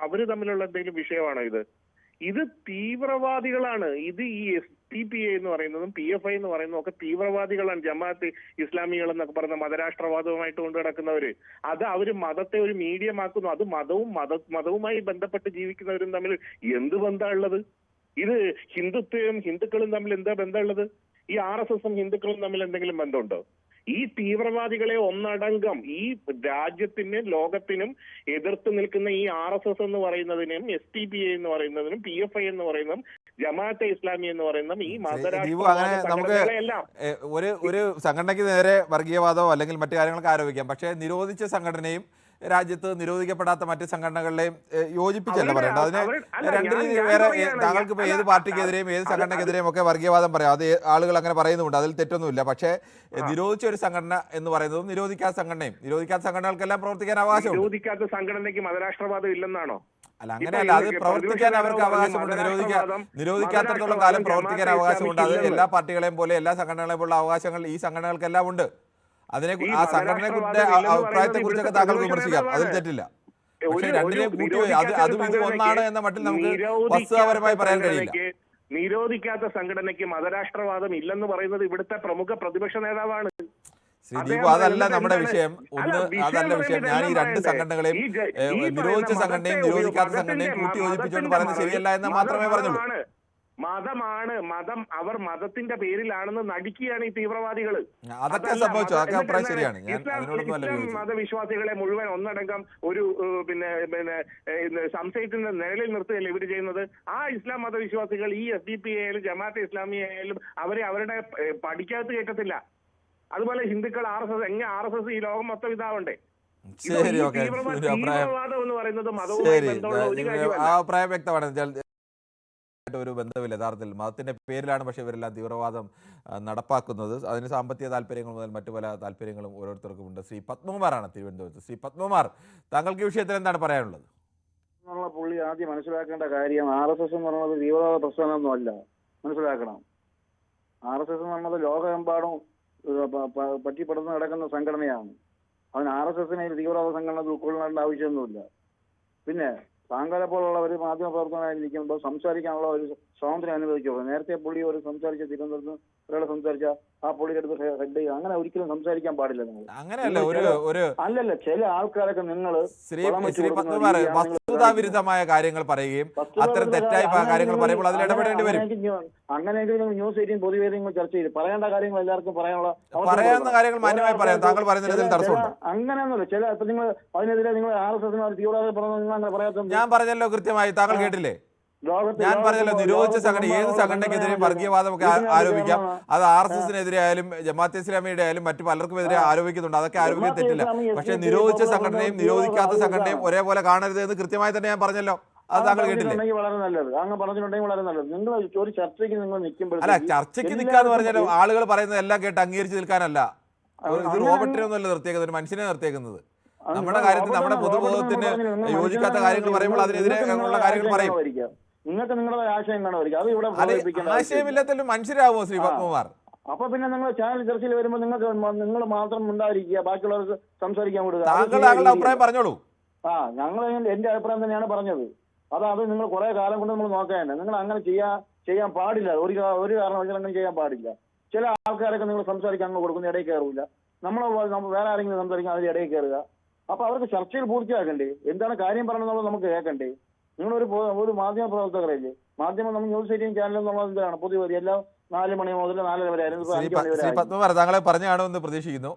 അവര് തമ്മിലുള്ള എന്തെങ്കിലും വിഷയമാണോ ഇത്? ഇത് തീവ്രവാദികളാണ്. ഇത് ഈ STPA എന്ന് പറയുന്നതും PFI എന്ന് പറയുന്നതും ഒക്കെ തീവ്രവാദികളാണ്. ജമാഅത്ത് ഇസ്ലാമികൾ എന്നൊക്കെ പറയുന്ന മതരാഷ്ട്രവാദവുമായിട്ട് കൊണ്ടു നടക്കുന്നവര്. അത് അവര് മതത്തെ ഒരു മീഡിയമാക്കുന്നു. അത് മതവുമായി ബന്ധപ്പെട്ട് ജീവിക്കുന്നവരും തമ്മിൽ എന്ത് ബന്ധമുള്ളത്? ഇത് ഹിന്ദുക്കളും തമ്മിൽ എന്താ ബന്ധമുള്ളത്? ഈ RSSും ഹിന്ദുക്കളും തമ്മിൽ എന്തെങ്കിലും ബന്ധമുണ്ടോ? ഈ തീവ്രവാദികളെ ഒന്നടങ്കം ഈ രാജ്യത്തിനും ലോകത്തിനും എതിർത്ത് നിൽക്കുന്ന ഈ RSS എന്ന് പറയുന്നതിനും STPA എന്ന് പറയുന്നതിനും PFI എന്ന് പറയുന്നതും ജമാഅത്തെ ഇസ്ലാമി എന്ന് പറയുന്നതും ഈ മതരാഷ്ട്രങ്ങളെല്ലാം ഒരു സംഘടനയ്ക്ക് നേരെ വർഗീയവാദമോ അല്ലെങ്കിൽ മറ്റു കാര്യങ്ങളൊക്കെ ആരോപിക്കാം. പക്ഷേ നിരോധിച്ച സംഘടനയും രാജ്യത്ത് നിരോധിക്കപ്പെടാത്ത മറ്റ് സംഘടനകളിലെയും യോജിപ്പിച്ചല്ല പറയേണ്ടത്. അതിന് രണ്ട് രീതി വേറെ. താങ്കൾക്ക് ഇപ്പോൾ ഏത് പാർട്ടിക്കെതിരെയും ഏത് സംഘടനക്കെതിരെയും ഒക്കെ വർഗീയവാദം പറയാം. അത് ആളുകൾ അങ്ങനെ പറയുന്നുണ്ട്, അതിൽ തെറ്റൊന്നുമില്ല. പക്ഷേ നിരോധിച്ച ഒരു സംഘടന എന്ന് പറയുന്നതും നിരോധിക്കാത്ത സംഘടനകൾക്കെല്ലാം പ്രവർത്തിക്കാൻ അവകാശമുണ്ട്. നിരോധിക്കാത്ത സംഘടനയ്ക്ക് മതരാഷ്ട്രവാദം ഇല്ലെന്നാണോ? അല്ല, അങ്ങനെയല്ല. അത് പ്രവർത്തിക്കാൻ അവർക്ക് അവകാശമുണ്ട്. നിരോധിക്കാത്തടത്തോളം കാലം പ്രവർത്തിക്കാൻ അവകാശമുണ്ട്. അത് എല്ലാ പാർട്ടികളെയും പോലെ എല്ലാ സംഘടനകളെയും പോലുള്ള അവകാശങ്ങൾ ഈ സംഘടനകൾക്കെല്ലാം ഉണ്ട്. ആ സംഘടനയെ കുറിച്ച് അഭിപ്രായത്തെ കുറിച്ചൊക്കെ താങ്കൾ വിമർശിക്കാം, അതിൽ തെറ്റില്ല. പക്ഷേ രണ്ടിനെയും കൂട്ടി അതും ഇത് ഒന്നാണ് എന്ന മട്ടിൽ നമുക്ക് വസ്തുതാപരമായി പറയാൻ കഴിയില്ല. നിരോധിക്കാത്ത സംഘടനയ്ക്ക് മതരാഷ്ട്രവാദം ഇല്ലെന്ന് പറയുന്നത് ഇവിടുത്തെ പ്രമുഖ പ്രതിപക്ഷ നേതാവാണ്. ശ്രീ ദീപു, അതല്ല നമ്മുടെ വിഷയം. അതല്ല വിഷയം. ഞാൻ ഈ രണ്ട് സംഘടനകളെയും നിരോധിച്ച സംഘടനയും നിരോധിക്കാത്ത സംഘടനയും കൂട്ടി യോജിപ്പിച്ചുകൊണ്ട് പറയുന്നത് ശരിയല്ല എന്ന് മാത്രമേ പറഞ്ഞുള്ളൂ. മതം അവർ മതത്തിന്റെ പേരിലാണെന്ന് നടിക്കുകയാണ് ഈ തീവ്രവാദികൾ. അതൊക്കെ സംഭവിച്ചു, അതൊക്കെ അഭിപ്രായം ശരിയാണ്. ഞാൻ ഇസ്ലാം മതവിശ്വാസികളെ മുഴുവൻ ഒന്നടങ്കം ഒരു സംശയത്തിന്റെ നിഴലിൽ നിർത്തുകയല്ലേ ഇവർ ചെയ്യുന്നത്. ആ ഇസ്ലാം മതവിശ്വാസികൾ ഈ SDP ആയാലും ജമാഅത്തെ ഇസ്ലാമി ആയാലും അവരെ അവരുടെ പഠിക്കാത്ത കേൾക്കത്തില്ല. അതുപോലെ ഹിന്ദുക്കൾ RSS ഈ ലോകം മൊത്തം ഇതാവണ്ടേ. ശരി, ഓക്കെ. തീവ്രവാദം എന്ന് പറയുന്നത് മതവുമായി ബന്ധമുള്ള ഒരു കാര്യമല്ല. ആ അഭിപ്രായം വ്യക്തമാണ്. ഒരു ബന്ധമില്ല യഥാർത്ഥത്തിൽ. മതത്തിന്റെ പേരിലാണ് പക്ഷേ ഇവരെല്ലാം തീവ്രവാദം നടപ്പാക്കുന്നത്. അതിന് സാമ്പത്തിക താല്പര്യങ്ങൾ മുതൽ മറ്റു പല താല്പര്യങ്ങളും ഓരോരുത്തർക്കും ഉണ്ട്. ശ്രീ പത്മകുമാറാണ് തിരുവനന്തപുരത്ത്. ശ്രീ പത്മകുമാർ, താങ്കൾക്ക് ഈ വിഷയത്തിൽ എന്താണ് പറയാനുള്ളത്? പുള്ളി ആദ്യം മനസ്സിലാക്കേണ്ട കാര്യം RSS എന്ന് പറയുന്നത് തീവ്രവാദ പ്രസ്ഥാനമൊന്നും അല്ല. മനസ്സിലാക്കണം. RSS എന്ന് പറയുന്നത് ലോകമെമ്പാടും പറ്റിപ്പെടുന്ന നടക്കുന്ന സംഘടനയാണ്. അതിന് RSSനെ തീവ്രവാദ സംഘടന ഉൾക്കൊള്ളേണ്ട ആവശ്യമൊന്നുമില്ല. പിന്നെ താങ്കളെ പോലുള്ളവർ മാധ്യമ പ്രവർത്തകനായിരിക്കുമ്പോൾ സംസാരിക്കാനുള്ള ഒരു സ്വാതന്ത്ര്യം അനുവദിക്കുള്ളൂ. നേരത്തെ പുള്ളി ഒരു സംസാരിച്ച തിരുവനന്തപുരത്ത് ഒരാളെ സംസാരിച്ച ആ പുള്ളിയുടെ അടുത്ത് ഹെഡ് ചെയ്യുക, അങ്ങനെ ഒരിക്കലും സംസാരിക്കാൻ പാടില്ല. അല്ലല്ല, ചില ആൾക്കാരൊക്കെ നിങ്ങൾ വസ്തുതാവിരുദ്ധമായ കാര്യങ്ങൾ പറയുകയും അത്തരം തെറ്റായ കാര്യങ്ങൾ പറയുമ്പോൾ അതിൽ ഇടപെടേണ്ടി വരും. അങ്ങനെയെങ്കിലും ന്യൂസ് 18 പൊതുവേ നിങ്ങൾ ചർച്ച ചെയ്ത് പറയേണ്ട കാര്യങ്ങൾ എല്ലാവർക്കും പറയാവുന്ന കാര്യങ്ങൾ മാന്യമായി പറയാം. താങ്കൾ പറയുന്നതിൽ തടസ്സമുണ്ട്. അങ്ങനെയൊന്നുമില്ല. ചില ഇപ്പൊ നിങ്ങൾ അതിനെതിരെ നിങ്ങൾ RSS തീവ്രവാദ പറഞ്ഞത് നിങ്ങൾ അങ്ങനെ പറയാത്ത ഞാൻ പറഞ്ഞല്ലോ കൃത്യമായി. താങ്കൾ കേട്ടില്ലേ? ഞാൻ പറഞ്ഞല്ലോ, നിരോധിച്ച സംഘടന ഏത് സംഘടനയ്ക്കെതിരെയും വർഗീയവാദമൊക്കെ ആരോപിക്കാം. അത് RSSനെതിരെ ആയാലും ജമാഅത്തെ ഇസ്ലാമിയുടെ ആയാലും മറ്റു പലർക്കും എതിരെ ആരോപിക്കുന്നുണ്ട്. അതൊക്കെ ആരോപിക്കാൻ തെറ്റില്ല. പക്ഷെ നിരോധിച്ച സംഘടനയും നിരോധിക്കാത്ത സംഘടനയും ഒരേപോലെ കാണരുത് എന്ന് കൃത്യമായി തന്നെ ഞാൻ പറഞ്ഞല്ലോ. അത് താങ്കൾ കേട്ടില്ലേ? വളരെ നല്ലത്. അങ്ങ് പറഞ്ഞിട്ടുണ്ടെങ്കിൽ വളരെ നല്ലത്. നിങ്ങൾ ഒരു ചർച്ചയ്ക്ക് നിങ്ങൾ നിൽക്കുമ്പോൾ അല്ല, ചർച്ചയ്ക്ക് നിൽക്കാന്ന് പറഞ്ഞാൽ ആളുകൾ പറയുന്നത് എല്ലാം കേട്ട് അംഗീകരിച്ച് നിൽക്കാനല്ല. ഇത് റോബോട്ടിനൊന്നുമല്ല നിർത്തിയേക്കുന്നത്, ഒരു മനുഷ്യനെ നിർത്തിയേക്കുന്നത്. നമ്മുടെ കാര്യത്തിൽ നമ്മുടെ പൊതുബോധത്തിന് യോജിക്കാത്ത കാര്യങ്ങൾ പറയുമ്പോൾ അതിനെതിരെ ഉള്ള കാര്യങ്ങൾ പറയും. നിങ്ങൾക്ക് നിങ്ങളുടെ ആശയം കാണുമായിരിക്കും. അത് ഇവിടെ ആശയമില്ലാത്ത മനുഷ്യരാകുമോ ശ്രീ പത്മകുമാർ? അപ്പൊ പിന്നെ നിങ്ങൾ ചാനൽ ചർച്ചയിൽ വരുമ്പോൾ നിങ്ങൾ മാത്രം ഉണ്ടായിരിക്കുക, ബാക്കിയുള്ളവർക്ക് സംസാരിക്കാൻ കൊടുക്കുക. താങ്കളുടെ അഭിപ്രായം പറഞ്ഞോളൂ. ഞങ്ങൾ എന്റെ അഭിപ്രായം തന്നെയാണ് പറഞ്ഞത്. അത് നിങ്ങൾ കുറെ കാലം കൊണ്ട് നമ്മൾ നോക്കാനുണ്ട്. നിങ്ങൾ അങ്ങനെ ചെയ്യാൻ പാടില്ല. ഒരു കാരണവശാലും അങ്ങനെ ചെയ്യാൻ പാടില്ല. ചില ആൾക്കാരൊക്കെ നിങ്ങൾ സംസാരിക്കാൻ അങ്ങ് കൊടുക്കുന്ന ഇടയിൽ കയറില്ല. നമ്മൾ വേറെ ആരെങ്കിലും സംസാരിക്കാൻ അതിൽ ഇടയിൽ കയറുക. അപ്പൊ അവർക്ക് ചർച്ചയിൽ പൂർത്തിയാക്കണ്ടേ? എന്താണ് കാര്യം പറയണമെന്നുള്ളത് നമുക്ക് കേൾക്കണ്ടേ? നിങ്ങളൊരു മാധ്യമ പ്രവർത്തകരല്ലേ? മാധ്യമം നമ്മൾ ന്യൂസ് 18 ചാനൽ എന്നുള്ളത് എന്താണ് പൊതുവെ എല്ലാം 4 മണി മുതൽ 4:30 വരെ ആയിരുന്നു. ശ്രീ പത്മകുമാർ, താങ്കളെ പറഞ്ഞു കാണുമെന്ന് പ്രതീക്ഷിക്കുന്നു.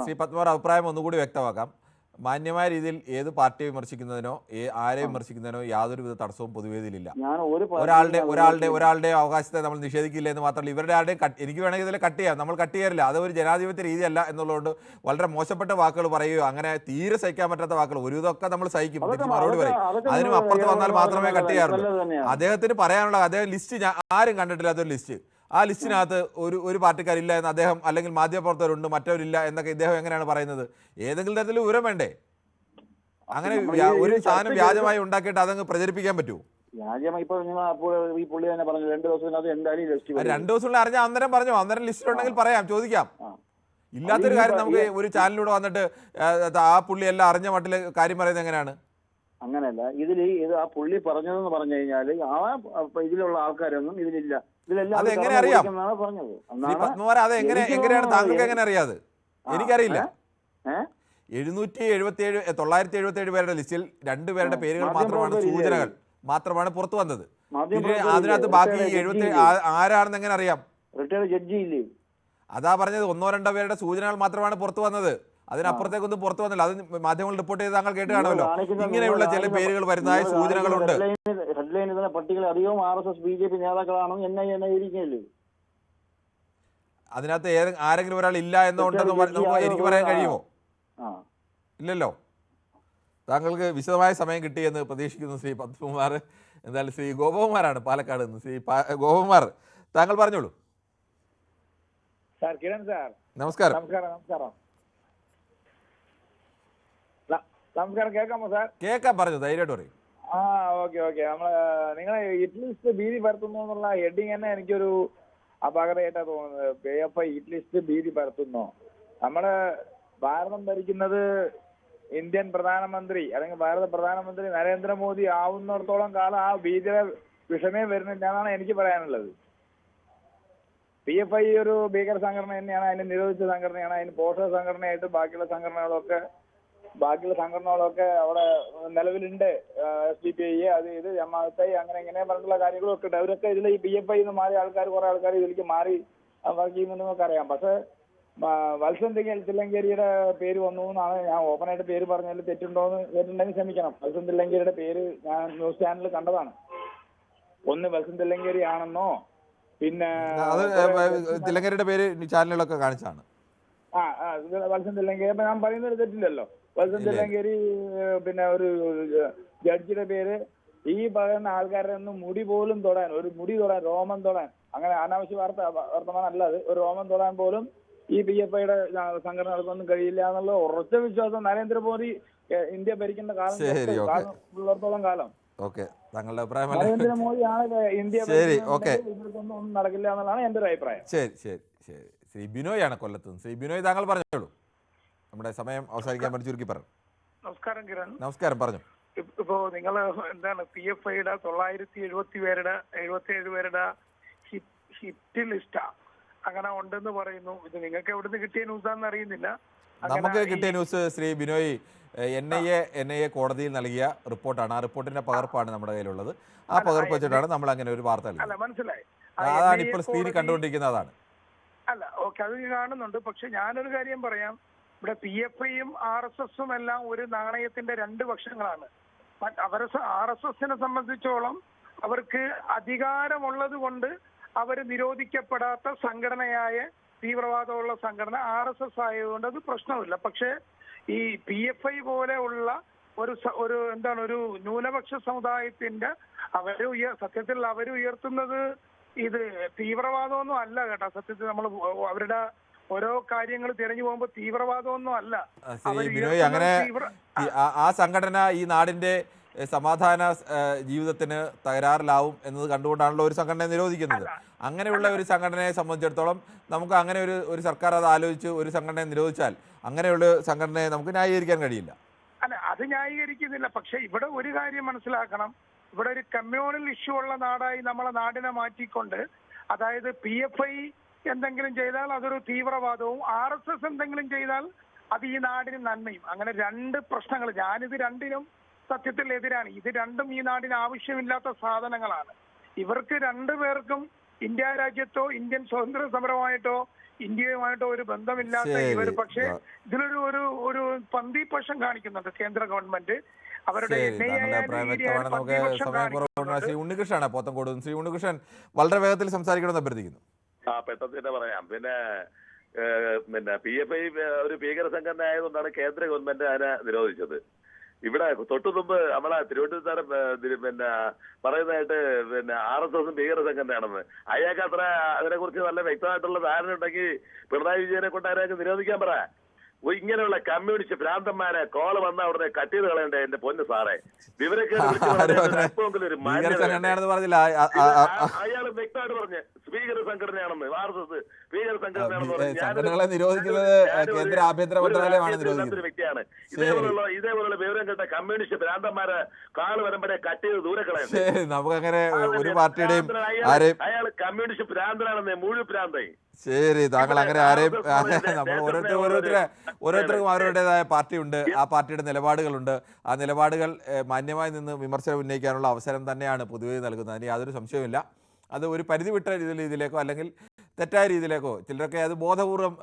ശ്രീ പത്മകുമാർ അഭിപ്രായം ഒന്നുകൂടി വ്യക്തമാക്കാം. മാന്യമായ രീതിയിൽ ഏത് പാർട്ടിയെ വിമർശിക്കുന്നതിനോ ആരെ വിമർശിക്കുന്നതിനോ യാതൊരുവിധ തടസ്സവും പൊതുവേദിയിലില്ല. ഒരാളുടെ അവകാശത്തെ നമ്മൾ നിഷേധിക്കില്ല എന്ന് മാത്രമല്ല, ഇവരുടെ ആരുടെയും എനിക്ക് വേണമെങ്കിൽ ഇതിൽ കട്ട് ചെയ്യാം. നമ്മൾ കട്ട് ചെയ്യാറില്ല. അത് ഒരു ജനാധിപത്യ രീതിയല്ല എന്നുള്ളതുകൊണ്ട് വളരെ മോശപ്പെട്ട വാക്കുകൾ പറയുകയോ അങ്ങനെ തീരെ സഹിക്കാൻ പറ്റാത്ത വാക്കുകൾ ഒരു ഇതൊക്കെ നമ്മൾ സഹിക്കും, തിരിച്ച് മറുപടി പറയും. അതിനും അപ്പുറത്ത് വന്നാൽ മാത്രമേ കട്ട് ചെയ്യാറുള്ളൂ. അദ്ദേഹത്തിന് പറയാനുള്ള അദ്ദേഹം ലിസ്റ്റ് ആരും കണ്ടിട്ടില്ല. അതൊരു ലിസ്റ്റ്. ആ ലിസ്റ്റിനകത്ത് ഒരു പാർട്ടിക്കാരില്ല എന്ന് അദ്ദേഹം, അല്ലെങ്കിൽ മാധ്യമപ്രവർത്തകരുണ്ട് മറ്റവരില്ല എന്നൊക്കെ ഇദ്ദേഹം എങ്ങനെയാണ് പറയുന്നത്? ഏതെങ്കിലും തരത്തിൽ വിവരം വേണ്ടേ? അങ്ങനെ ഒരു സാധനം വ്യാജമായി ഉണ്ടാക്കിയിട്ട് അതങ്ങ് പ്രചരിപ്പിക്കാൻ പറ്റുമോ? 2 ദിവസം അറിഞ്ഞാൽ അന്നേരം പറഞ്ഞോ, അന്നേരം ലിസ്റ്റിലുണ്ടെങ്കിൽ പറയാം, ചോദിക്കാം. ഇല്ലാത്തൊരു കാര്യം നമുക്ക് ഒരു ചാനലിലൂടെ വന്നിട്ട് ആ പുള്ളി എല്ലാം അറിഞ്ഞ മട്ടിൽ കാര്യം പറയുന്നത് എങ്ങനെയാണ്? അങ്ങനെയല്ല. ഇത് ആ പുള്ളി പറഞ്ഞതെന്ന് പറഞ്ഞു കഴിഞ്ഞാല് ഇതിലുള്ള ആൾക്കാരൊന്നും ഇതിലില്ല. അതെങ്ങനെ അറിയാം? എങ്ങനെയാണ് താങ്കൾക്ക് എങ്ങനെ അറിയാതെ? എനിക്കറിയില്ല. 977 പേരുടെ ലിസ്റ്റിൽ 2 പേരുടെ പേരുകൾ മാത്രമാണ്, സൂചനകൾ മാത്രമാണ് പുറത്തു വന്നത്. അതിനകത്ത് ബാക്കി 70 ആരാണെന്ന് എങ്ങനെ അറിയാം? റിട്ടയർഡ് ജഡ്ജി ഇല്ലേ? അതാ പറഞ്ഞത്, 1-2 പേരുടെ സൂചനകൾ മാത്രമാണ് പുറത്തു വന്നത്. അതിനപ്പുറത്തേക്കൊന്നും പുറത്തു വന്നില്ല. അത് മാധ്യമങ്ങൾ റിപ്പോർട്ട് ചെയ്ത് താങ്കൾ കേട്ട് കാണുമല്ലോ. ഇങ്ങനെയുള്ള ചില പേരുകൾ വരുന്നതായ സൂചനകളുണ്ട്. ഹെഡ്ലൈൻ പട്ടികയിൽ അധികവും RSS BJP നേതാക്കളാണെന്ന് ഇരിക്കുകയല്ലേ? അതിനകത്ത് ആരെങ്കിലും ഒരാൾ ഇല്ല എന്നുണ്ടെന്ന് എനിക്ക് പറയാൻ കഴിയുമോ? ഇല്ലല്ലോ. താങ്കൾക്ക് വിശദമായ സമയം കിട്ടിയെന്ന് പ്രതീക്ഷിക്കുന്നു ശ്രീ പത്മകുമാർ. എന്തായാലും ശ്രീ ഗോപകുമാറാണ് പാലക്കാട് നിന്ന്. ശ്രീ ഗോപകുമാർ, താങ്കൾ പറഞ്ഞോളൂ. സാർ കിരൺ സാർ, നമസ്കാരം. നമസ്കാരം, കേൾക്കാമോ സാർ? കേൾക്കാം, പറഞ്ഞു, ധൈര്യമായിട്ട് പറയും. ഓക്കെ. നിങ്ങളെ ഇറ്റ്ലിസ്റ്റ് ഭീതി പരത്തുന്നു എന്നുള്ള ഹെഡിങ് തന്നെ എനിക്കൊരു അപകടമായിട്ടാണ് തോന്നുന്നത്. PFI ഇറ്റ്ലിസ്റ്റ് ഭീതി പരത്തുന്നു. നമ്മള് ഭാരതം ഭരിക്കുന്നത് ഇന്ത്യൻ പ്രധാനമന്ത്രി അല്ലെങ്കിൽ ഭാരത പ്രധാനമന്ത്രി നരേന്ദ്രമോദി ആവുന്നിടത്തോളം കാലം ആ ഭീകര വിഷമേ വരുന്നില്ല എന്നാണ് എനിക്ക് പറയാനുള്ളത്. PFI ഒരു ഭീകര സംഘടന തന്നെയാണ്, അതിന് നിരോധിച്ച സംഘടനയാണ്, അതിന് പോഷക സംഘടനയായിട്ട് ബാക്കിയുള്ള സംഘടനകളൊക്കെ അവിടെ നിലവിലുണ്ട്. SDPI അത് ഇത് ജമാഅത്തെ അങ്ങനെ ഇങ്ങനെ പറഞ്ഞിട്ടുള്ള കാര്യങ്ങളൊക്കെ ഉണ്ട്. അവരൊക്കെ ഇതിൽ ഈ PFI എന്ന് മാറിയ കുറെ ആൾക്കാർ ഇതിലേക്ക് മാറി വർക്ക് ചെയ്യുമെന്നൊക്കെ അറിയാം. പക്ഷെ വത്സൻ തില്ലങ്കേരിയുടെ പേര് വന്നു എന്നാണ് ഞാൻ ഓപ്പണായിട്ട് പേര് പറഞ്ഞതിൽ തെറ്റുണ്ടെങ്കിൽ ക്ഷമിക്കണം. വത്സൻ തില്ലങ്കേരിയുടെ പേര് ഞാൻ ന്യൂസ് ചാനലിൽ കണ്ടതാണ്. ഒന്ന് വത്സൻ തില്ലങ്കേരി ആണെന്നോ പിന്നെ തില്ലങ്കേരിയുടെ പേര് ചാനലുകളൊക്കെ കാണിച്ചാണ്. വത്സൻ തില്ലങ്കേരി അപ്പൊ ഞാൻ പറയുന്നത് തെറ്റില്ലല്ലോ. വത്സൻ തില്ലങ്കേരി പിന്നെ ഒരു ജഡ്ജിയുടെ പേര് ഈ പറയുന്ന ആൾക്കാരുടെ ഒന്നും മുടി പോലും തൊടാൻ, ഒരു മുടി തൊടാൻ, രോമം തൊടാൻ, അങ്ങനെ അനാവശ്യ വർത്തമാനം അല്ല അത്, ഒരു രോമം തൊടാൻ പോലും ഈ PFIയുടെ സംഘടനകൾക്കൊന്നും കഴിയില്ല എന്നുള്ള ഉറച്ച വിശ്വാസം നരേന്ദ്രമോദി ഇന്ത്യ ഭരിക്കേണ്ട കാലത്തോളം കാലം താങ്കളുടെ അഭിപ്രായം നരേന്ദ്രമോദിയാണ് ഇന്ത്യ ഇവർക്കൊന്നും നടക്കില്ല എന്നുള്ളതാണ് എന്റെ ഒരു അഭിപ്രായം. ശരി ശരി ശരി. ശ്രീ ബിനോയ് ആണ് കൊല്ലത്ത്. ശ്രീ ബിനോയ്, താങ്കൾ പറഞ്ഞോളൂ. നമ്മുടെ സമയം അവസാനിക്കാൻ വേണ്ടി ചുരുക്കി പറഞ്ഞു. നമസ്കാരം കിരൺ. നമസ്കാരം, പറഞ്ഞു. ഇപ്പോ നിങ്ങൾ എന്താണ് PFIയുടെ 977 പേരുടെ ഹിറ്റ് ലിസ്റ്റാ അങ്ങനെ ഉണ്ടെന്ന് പറയുന്നു. ഇത് നിങ്ങൾക്ക് എവിടുന്ന് കിട്ടിയ ന്യൂസാന്ന് അറിയുന്നില്ല. നമുക്ക് കിട്ടിയ ന്യൂസ് ശ്രീ ബിനോയ് NIA കോടതിയിൽ നൽകിയ റിപ്പോർട്ടാണ്. ആ റിപ്പോർട്ടിന്റെ പകർപ്പാണ് നമ്മുടെ കയ്യിലുള്ളത്. ആ പകർപ്പ് വെച്ചിട്ടാണ് നമ്മൾ അങ്ങനെ ഒരു വാർത്ത അല്ല, മനസ്സിലായി. അതാണ് ഇപ്പോൾ സ്ക്രീനിൽ കണ്ടുകൊണ്ടിരിക്കുന്നത്. അതാണ്. അല്ല, ഓക്കെ, അത് കാണുന്നുണ്ട്. പക്ഷെ ഞാനൊരു കാര്യം പറയാം. ഇവിടെ PFIയും RSSും എല്ലാം ഒരു നാണയത്തിന്റെ രണ്ട് വശങ്ങളാണ്. RSSനെ സംബന്ധിച്ചോളം അവർക്ക് അധികാരമുള്ളത് കൊണ്ട് അവർ നിരോധിക്കപ്പെടാത്ത സംഘടനയായ തീവ്രവാദമുള്ള സംഘടന RSS ആയതുകൊണ്ട് അത് പ്രശ്നമില്ല. പക്ഷേ ഈ PFI പോലെ ഉള്ള ഒരു എന്താണ് ഒരു ന്യൂനപക്ഷ സമുദായത്തിന്റെ സത്യത്തിൽ അവർ ഉയർത്തുന്നത് ഇത് തീവ്രവാദമൊന്നും അല്ല കേട്ടോ. സത്യത്തിൽ നമ്മൾ അവരുടെ ഓരോ കാര്യങ്ങൾ തിരഞ്ഞു പോകുമ്പോൾ തീവ്രവാദമൊന്നും അല്ല. ബിനോയ്, അങ്ങനെ ആ സംഘടന ഈ നാടിന്റെ സമാധാന ജീവിതത്തിന് തകരാറിലാവും എന്നത് കണ്ടുകൊണ്ടാണല്ലോ ഒരു സംഘടനയെ നിരോധിക്കുന്നത്. അങ്ങനെയുള്ള ഒരു സംഘടനയെ സംബന്ധിച്ചിടത്തോളം നമുക്ക് അങ്ങനെ ഒരു സർക്കാർ അത് ആലോചിച്ച് ഒരു സംഘടനയെ നിരോധിച്ചാൽ അങ്ങനെയുള്ള സംഘടനയെ നമുക്ക് ന്യായീകരിക്കാൻ കഴിയില്ല. അല്ല, അത് ന്യായീകരിക്കുന്നില്ല. പക്ഷെ ഇവിടെ ഒരു കാര്യം മനസ്സിലാക്കണം. ഇവിടെ ഒരു കമ്മ്യൂണൽ ഇഷ്യൂ ഉള്ള നാടായി നമ്മളെ നാടിനെ മാറ്റിക്കൊണ്ട്, അതായത് PFI എന്തെങ്കിലും ചെയ്താൽ അതൊരു തീവ്രവാദവും RSS എന്തെങ്കിലും ചെയ്താൽ അത് ഈ നാടിന് നന്മയും, അങ്ങനെ രണ്ട് പ്രശ്നങ്ങൾ. ഞാനിത് രണ്ടിനും സത്യത്തിൽ എതിരാണ്. ഇത് രണ്ടും ഈ നാടിന് ആവശ്യമില്ലാത്ത സാധനങ്ങളാണ്. ഇവർക്ക് രണ്ടുപേർക്കും ഇന്ത്യ രാജ്യത്തോ ഇന്ത്യൻ സ്വാതന്ത്ര്യ സമരമായിട്ടോ ഇന്ത്യയുമായിട്ടോ ഒരു ബന്ധമില്ലാത്ത ഇവർ പക്ഷേ ഇതിലൊരു ഒരു പന്തിപക്ഷം കാണിക്കുന്നുണ്ട് കേന്ദ്ര ഗവൺമെന്റ്. അവരുടെ ശ്രീ ഉണ്ണികൃഷ്ണനാണ് പോത്തങ്കോട്. ശ്രീ ഉണ്ണികൃഷ്ണൻ, വളരെ വേഗത്തിൽ സംസാരിക്കണമെന്ന് അഭ്യർത്ഥിക്കുന്നു. പെട്ടെന്ന് പറയാം. പിന്നെ PFI ഒരു ഭീകര സംഘടന ആയതുകൊണ്ടാണ് കേന്ദ്ര ഗവൺമെന്റ് അതിനെ നിരോധിച്ചത്. ഇവിടെ തൊട്ടു മുമ്പ് നമ്മളെ തിരുവനന്തപുരം പറയുന്നതായിട്ട് RSS ഭീകര സംഘടനയാണെന്ന്. അയാൾക്ക് അത്ര അതിനെ കുറിച്ച് നല്ല വ്യക്തമായിട്ടുള്ള ധാരണ ഉണ്ടെങ്കിൽ പിണറായി വിജയനെ കൊണ്ട് അതിനൊക്കെ നിരോധിക്കാൻ പറ. ഇങ്ങനെയുള്ള കമ്മ്യൂണിസ്റ്റ് ഭ്രാന്തന്മാരെ കോള് വന്ന അവിടെ കട്ട് ചെയ്ത് കളയണ്ടേ എന്റെ പൊന്ന് സാറേ. വിവരൊക്കെ അയാള് വ്യക്തമായിട്ട് പറഞ്ഞ് ഭീകര സംഘടനയാണെന്ന്. RSS ഭീകര സംഘടനകളെ നിരോധിക്കുന്നത് കേന്ദ്ര ആഭ്യന്തര മന്ത്രാലയമാണ് നിരോധിക്കുന്നത്. വ്യക്തിയാണ്. ഇതേപോലുള്ള വിവരം കേട്ട കമ്മ്യൂണിസ്റ്റ് ഭ്രാന്തന്മാരെ കാള് വരുമ്പോഴേ കട്ട് ചെയ്ത് ദൂരെ കളയണ്ടേ. നമുക്കങ്ങനെ ഒരു പാർട്ടിയുടെയും അയാള് കമ്മ്യൂണിസ്റ്റ് ഭ്രാന്തനാണെന്നേ, മുഴു ഭ്രാന്തായി. ശരി, താങ്കൾ അങ്ങനെ ആരെയും നമ്മൾ ഓരോരുത്തർക്കും അവരുടേതായ പാർട്ടിയുണ്ട്. ആ പാർട്ടിയുടെ നിലപാടുകളുണ്ട്. ആ നിലപാടുകൾ മാന്യമായി നിന്ന് വിമർശനം ഉന്നയിക്കാനുള്ള അവസരം തന്നെയാണ് പൊതുവെ നൽകുന്നത്. അതിന് യാതൊരു സംശയവുമില്ല. അത് ഒരു പരിധി വിട്ട രീതിയിലേക്കോ അല്ലെങ്കിൽ തെറ്റായ രീതിയിലേക്കോ ചിലരൊക്കെ അത് ബോധപൂർവ്വം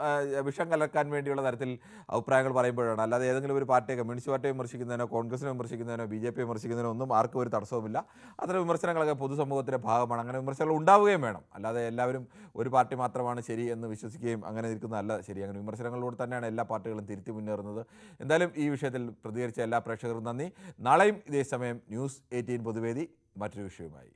വിഷം കലർക്കാൻ വേണ്ടിയുള്ള തരത്തിൽ അഭിപ്രായങ്ങൾ പറയുമ്പോഴാണ്. അല്ലാതെ ഏതെങ്കിലും ഒരു പാർട്ടിയെ, കമ്മ്യൂണിസ്റ്റ് പാർട്ടിയെ വിമർശിക്കുന്നതിനോ കോൺഗ്രസിനെ വിമർശിക്കുന്നതിനോ BJP വിമർശിക്കുന്നതിനോ ഒന്നും ആർക്കും ഒരു തടസ്സവുമില്ല. അത്തരം വിമർശനങ്ങളൊക്കെ പൊതുസമൂഹത്തിൻ്റെ ഭാഗമാണ്. അങ്ങനെ വിമർശനങ്ങൾ ഉണ്ടാവുകയും വേണം. അല്ലാതെ എല്ലാവരും ഒരു പാർട്ടി മാത്രമാണ് ശരി എന്ന് വിശ്വസിക്കുകയും അങ്ങനെ നിൽക്കുന്നതല്ല ശരി. അങ്ങനെ വിമർശനങ്ങളിലൂടെ തന്നെയാണ് എല്ലാ പാർട്ടികളും തിരുത്തി മുന്നേറുന്നത്. എന്തായാലും ഈ വിഷയത്തിൽ പ്രതികരിച്ച എല്ലാ പ്രേക്ഷകർക്കും നന്ദി. നാളെയും ഇതേ സമയം News 18 പൊതുവേദി മറ്റൊരു വിഷയവുമായി.